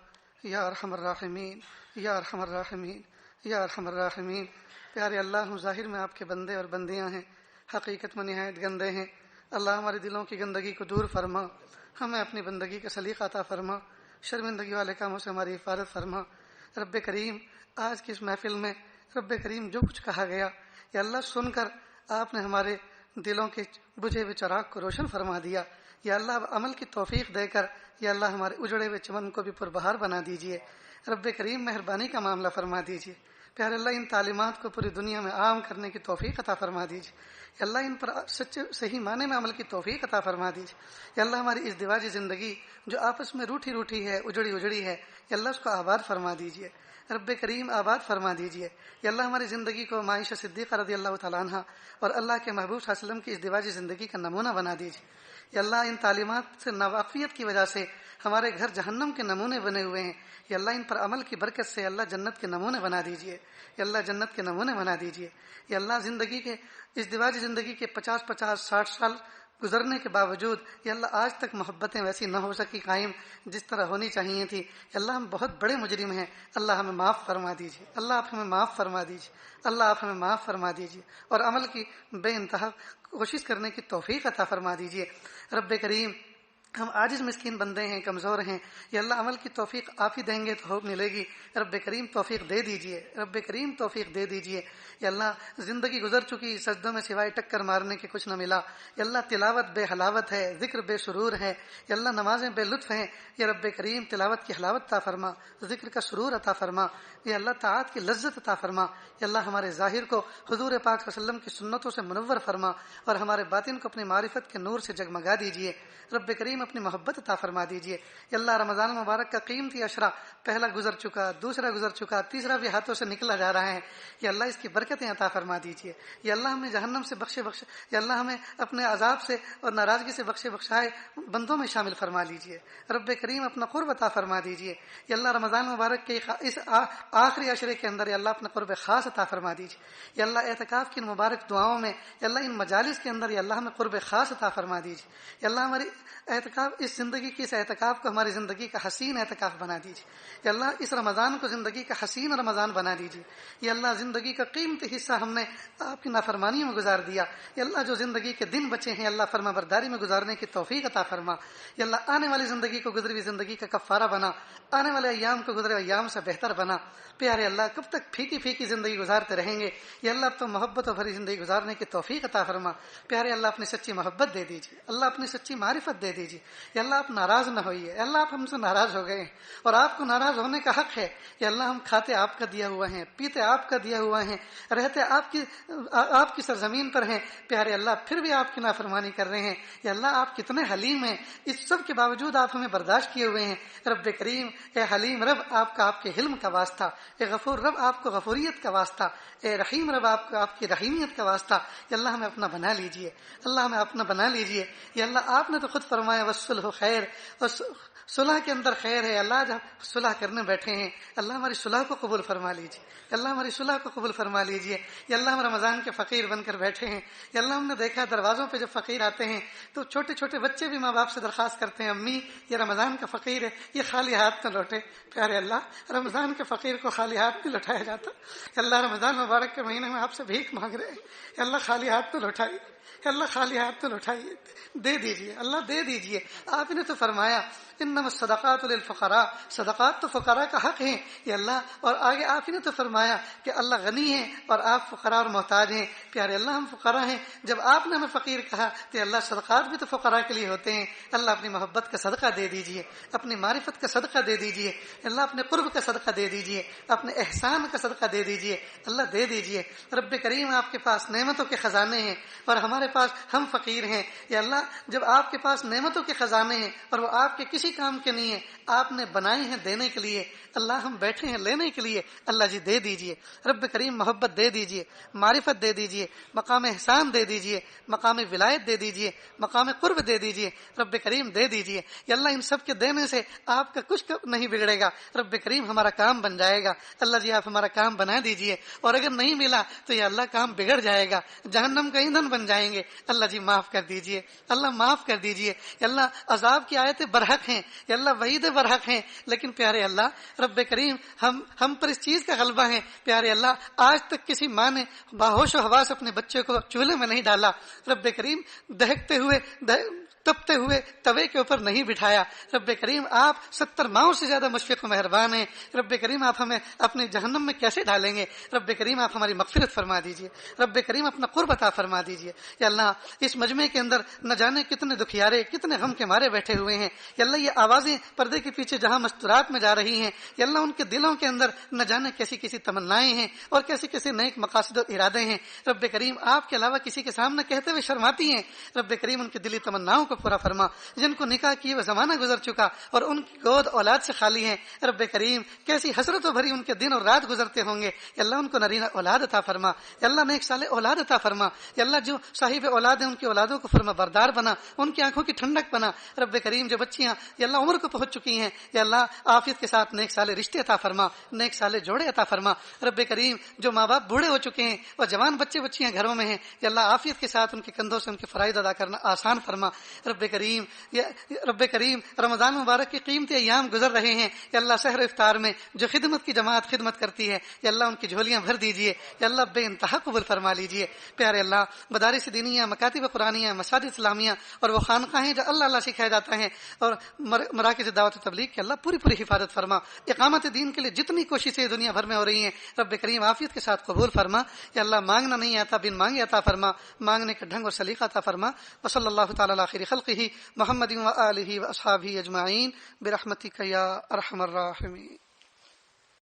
يا أرحم الراحمين يا أرحم الراحمين يا أرحم الراحمين. پیارے اللہ، ہم ظاہر میں آپ کے بندے اور بندیاں ہیں، حقیقت میں نہایت گندے ہیں. اللہ ہمارے دلوں کی گندگی کو دور فرما، ہمیں اپنی بندگی کا سلیقہ عطا فرما، شرمندگی والے کاموں سے ہماری حفاظت فرما. رب کریم، آج کی اس محفل میں رب کریم جو کچھ کہا گیا یا اللہ سن کر آپ نے ہمارے دلوں کے بجھے ہوئے چراغ کو روشن فرما دیا. یا اللہ عمل کی توفیق دے کر یا اللہ ہمارے اجڑے ہوئے چمن کو بھی پربہار بنا دیجئے. رب کریم مہربانی کا معاملہ فرما دیجئے. پیارے اللہ، ان تعلیمات کو پوری دنیا میں عام کرنے کی توفیق عطا فرما دیجئے. یا اللہ ان پر سچے صحیح معنی میں عمل کی توفیق عطا فرما دیجئے. یا اللہ ہماری ازدواجی زندگی جو آپس میں روٹھی ہے، اجڑی ہے، یا اللہ اس کو آباد فرما دیجئے. رب کریم آباد فرما دیجئے. یا اللہ ہماری زندگی کو عائشہ صدیقہ رضی اللہ تعالیٰ عنہ اور اللہ کے محبوب صلی اللہ علیہ وسلم کی ازدواجی زندگی کا نمونہ بنا دیجئے. یا اللہ ان تعلیمات سے ناواقفیت کی وجہ سے ہمارے گھر جہنم کے نمونے بنے ہوئے ہیں. یا اللہ ان پر عمل کی برکت سے اللہ جنت کے نمونے بنا دیجئے. یا اللہ جنت کے نمونے بنا دیجئے. یا اللہ زندگی کے ازدواجی زندگی کے 50-60 سال گزرنے کے باوجود یا اللہ آج تک محبتیں ویسی نہ ہو سکی قائم جس طرح ہونی چاہیے تھی. یا اللہ ہم بہت بڑے مجرم ہیں، اللہ ہمیں معاف فرما دیجیے. اللہ آپ ہمیں معاف فرما دیجیے. اللہ آپ ہمیں معاف فرما دیجیے اور عمل کی بے انتہا کوشش کرنے کی توفیق عطا فرما دیجیے. رب کریم، ہم عاجز مسکین بندے ہیں، کمزور ہیں. یا اللہ عمل کی توفیق آپ ہی دیں گے تو ملے گی. رب کریم توفیق دے دیجئے. رب کریم توفیق دے دیجئے. یا اللہ زندگی گزر چکی، سجدوں میں سوائے ٹکر مارنے کے کچھ نہ ملا. یا اللہ تلاوت بے حلاوت ہے، ذکر بے سرور ہے. یا اللہ نمازیں بے لطف ہیں. یا رب کریم تلاوت کی حلاوت عطا فرما، ذکر کا سرور عطا فرما. یا اللہ طاعت کی لذت عطا فرما. یا اللہ ہمارے ظاہر کو حضور پاک صلی اللہ علیہ وسلم کی سنتوں سے منور فرما اور ہمارے باطن کو اپنی معرفت کے نور سے جگمگا دیجئے. رب کریم اپنی محبت عطا فرما دیجئے. یا اللہ رمضان مبارک کا قیمتی عشرہ پہلا گزر چکا، دوسرا گزر چکا، تیسرا بھی ہاتھوں سے نکلا جا رہا ہے. یا اللہ اس کی برکتیں عطا فرما دیجئے. یا اللہ ہمیں جہنم سے بخشے یا اللہ ہمیں اپنے عذاب سے اور ناراضگی سے بخشائے بندوں میں شامل فرما لیجئے. رب کریم اپنا قرب عطا فرما دیجئے. یا اللہ رمضان مبارک کے اس آخری عشرے کے اندر یا اللہ اپنا قرب خاص عطا فرما دیجئے. یا اللہ اعتکاف کی ان مبارک دعاؤں میں یا اللہ ان مجالس کے اندر یا اللہ ہمیں قرب خاص عطا فرما دیجئے. یا اللہ ہماری اعتکاف اس زندگی کی اس اعتکاف کو ہماری زندگی کا حسین اعتکاف بنا دیجیے. یا اللہ اس رمضان کو زندگی کا حسین رمضان بنا دیجیے. یا اللہ زندگی کا قیمتی حصہ ہم نے آپ کی نافرمانی میں گزار دیا. یا اللہ جو زندگی کے دن بچے ہیں اللہ فرما برداری میں گزارنے کی توفیق عطا فرما. یا اللہ آنے والی زندگی کو گزری ہوئی زندگی کا کفارہ بنا، آنے والے ایام کو گزرے ایام سے بہتر بنا. پیارے اللہ کب تک پھیکی زندگی گزارتے رہیں گے؟ یا اللہ اب تو محبت و بھری زندگی گزارنے کی توفیق عطا فرما. پیارے اللہ اپنی سچی محبت دے دیجیے. اللہ اپنی سچی معرفت دے دیجیے. دیجیے. یا اللہ آپ ناراض نہ ہوئیے. یا اللہ آپ ہم سے ناراض ہو گئے ہیں اور آپ کو ناراض ہونے کا حق ہے. یا اللہ ہم کھاتے آپ کا دیا ہوا ہیں, پیتے آپ کا دیا ہوا ہیں, رہتے آپ کی سرزمین پر ہیں. پیارے اللہ پھر بھی آپ کی نافرمانی کر رہے ہیں. یا اللہ آپ کتنے حلیم ہیں, اس سب کے باوجود آپ ہمیں برداشت کیے ہوئے ہیں. رب کریم اے حلیم رب آپ کا آپ کے حلم کا واسطہ, اے غفور رب آپ کو غفوریت کا واسطہ, اے رحیم رب آپ کو آپ کی رحیمیت کا واسطہ. یا اللہ ہمیں اپنا بنا لیجئے, اللہ ہمیں اپنا بنا لیجئے. یا اللہ آپ نے تو خود فرمایا والصلح خیر, اور صلح کے اندر خیر ہے. اللہ جب صلح کرنے بیٹھے ہیں اللہ ہماری صلح کو قبول فرما لیجیے. اللہ ہماری صلح کو قبول فرما لیجیے. یا اللہ ہم رمضان کے فقیر بن کر بیٹھے ہیں. یا اللہ ہم نے دیکھا دروازوں پہ جب فقیر آتے ہیں تو چھوٹے چھوٹے بچے بھی ماں باپ سے درخواست کرتے ہیں, امی یہ رمضان کا فقیر ہے, یہ خالی ہاتھ نہ لوٹے. پیارے اللہ رمضان کے فقیر کو خالی ہاتھ نہیں لوٹایا جاتا. یا اللہ رمضان مبارک کے مہینے میں آپ سے بھیک مانگ رہے ہیں. یا اللہ خالی ہاتھ نہ لوٹائیے. اللہ خالی ہاتھ تو لوٹائیے, دے دیجیے. اللہ دے دیجیے. آپ نے تو فرمایا انما الصدقات للفقراء, صدقات تو فقراء کا حق ہیں. یا اللہ اور آگے آپ نے تو فرمایا کہ اللہ غنی ہے اور آپ فقراء اور محتاج ہیں. پیارے اللہ ہم فقراء ہیں. جب آپ نے ہمیں فقیر کہا تو اللہ صدقات بھی تو فقراء کے لیے ہوتے ہیں. اللہ اپنی محبت کا صدقہ دے دیجیے, اپنی معرفت کا صدقہ دے دیجیے. اللہ اپنے قرب کا صدقہ دے دیجیے, اپنے احسان کا صدقہ دے دیجیے. اللہ دے دیجیے. رب کریم آپ کے پاس نعمتوں کے خزانے ہیں اور ہمارے پاس ہم فقیر ہیں. یا اللہ جب آپ کے پاس نعمتوں کے خزانے ہیں اور وہ آپ کے کسی کام کے نہیں ہیں, آپ نے بنائے ہیں دینے کے لیے, اللہ ہم بیٹھے ہیں لینے کے لیے. اللہ جی دے دیجئے. رب کریم محبت دے دیجئے, معرفت دے دیجئے, مقام احسان دے دیجئے, مقام ولایت دے دیجئے, مقام قرب دے دیجئے. رب کریم دے دیجئے. یا اللہ ان سب کے دینے سے آپ کا کچھ نہیں بگڑے گا. رب کریم ہمارا کام بن جائے گا. اللہ جی آپ ہمارا کام بنا دیجئے, اور اگر نہیں ملا تو یا اللہ کام بگڑ جائے گا, جہنم کا ایندھن بن جائیں گے. اللہ جی معاف کر دیجئے. اللہ معاف کر دیجئے. یا اللہ عذاب کی آیتیں برحق ہیں, یا اللہ وعیدیں برحق ہیں, لیکن پیارے اللہ رب کریم ہم پر اس چیز کا غلبہ ہے. پیارے اللہ آج تک کسی ماں نے باہوش و حواس اپنے بچے کو چولہے میں نہیں ڈالا. رب کریم دہکتے ہوئے تپتے ہوئے توے کے اوپر نہیں بٹھایا. رب کریم آپ 70 ماؤں سے زیادہ مشفق و مہربان ہیں. رب کریم آپ ہمیں اپنے جہنم میں کیسے ڈالیں گے. رب کریم آپ ہماری مغفرت فرما دیجئے. رب کریم اپنا قرب عطا فرما دیجئے. یا اللہ اس مجمع کے اندر نہ جانے کتنے دکھیارے کتنے غم کے مارے بیٹھے ہوئے ہیں. یا اللہ یہ آوازیں پردے کے پیچھے جہاں مستورات میں جا رہی ہیں, یا اللہ ان کے دلوں کے اندر نہ جانے کیسی تمنائیں ہیں اور کیسے نیک مقاصد و ارادے ہیں. رب کریم آپ کے علاوہ کسی کے سامنے کہتے ہوئے شرماتی ہیں. رب کریم ان کی دلی تمناؤں کو پورا فرما. جن کو نکاح کیے وہ زمانہ گزر چکا اور ان کی گود اولاد سے خالی ہیں, رب کریم کیسی حسرتوں بھری ان کے دن اور رات گزرتے ہوں گے. یا اللہ ان کو نرینہ اولاد عطا فرما. یا اللہ نیک صالح اولاد عطا فرما. یا اللہ جو صاحب اولاد ہیں ان کی اولادوں کو فرما بردار بنا, ان کی آنکھوں کی ٹھنڈک بنا. رب کریم جو بچیاں یا اللہ عمر کو پہنچ چکی ہیں, یا اللہ عافیت کے ساتھ نیک صالح رشتے عطا فرما, نیک صالح جوڑے عطا فرما. رب کریم جو ماں باپ بوڑھے ہو چکے ہیں اور جوان بچے بچیاں گھروں میں ہیں, یا اللہ عافیت کے ساتھ ان کے کندھوں سے ان کے فرائض ادا کرنا آسان فرما. رب کریم رمضان مبارک کی قیمتی ایام گزر رہے ہیں. یا اللہ سحر افطار میں جو خدمت کی جماعت خدمت کرتی ہے, یا اللہ ان کی جھولیاں بھر دیجیے. یا اللہ بے انتہا قبول فرما لیجیے. پیارے اللہ مدارس دینیہ, مکاتب قرآنیہ, مساجد اسلامیہ اور وہ خانقاہیں جو اللہ اللہ سکھایا جاتا ہے اور مراکز دعوت و تبلیغ کے اللہ پوری حفاظت فرما. اقامت دین کے لیے جتنی کوششیں دنیا بھر میں ہو رہی ہیں رب کریم عافیت کے ساتھ قبول فرما. یا اللہ مانگنا نہیں آتا, بن مانگے عطا فرما, مانگنے کا ڈھنگ اور سلیقہ عطا فرما. وصلی اللہ تعالی علی خیر خلقہ محمد و آلہ و اصحابہ اجمعین برحمتک یا ارحم الراحمین.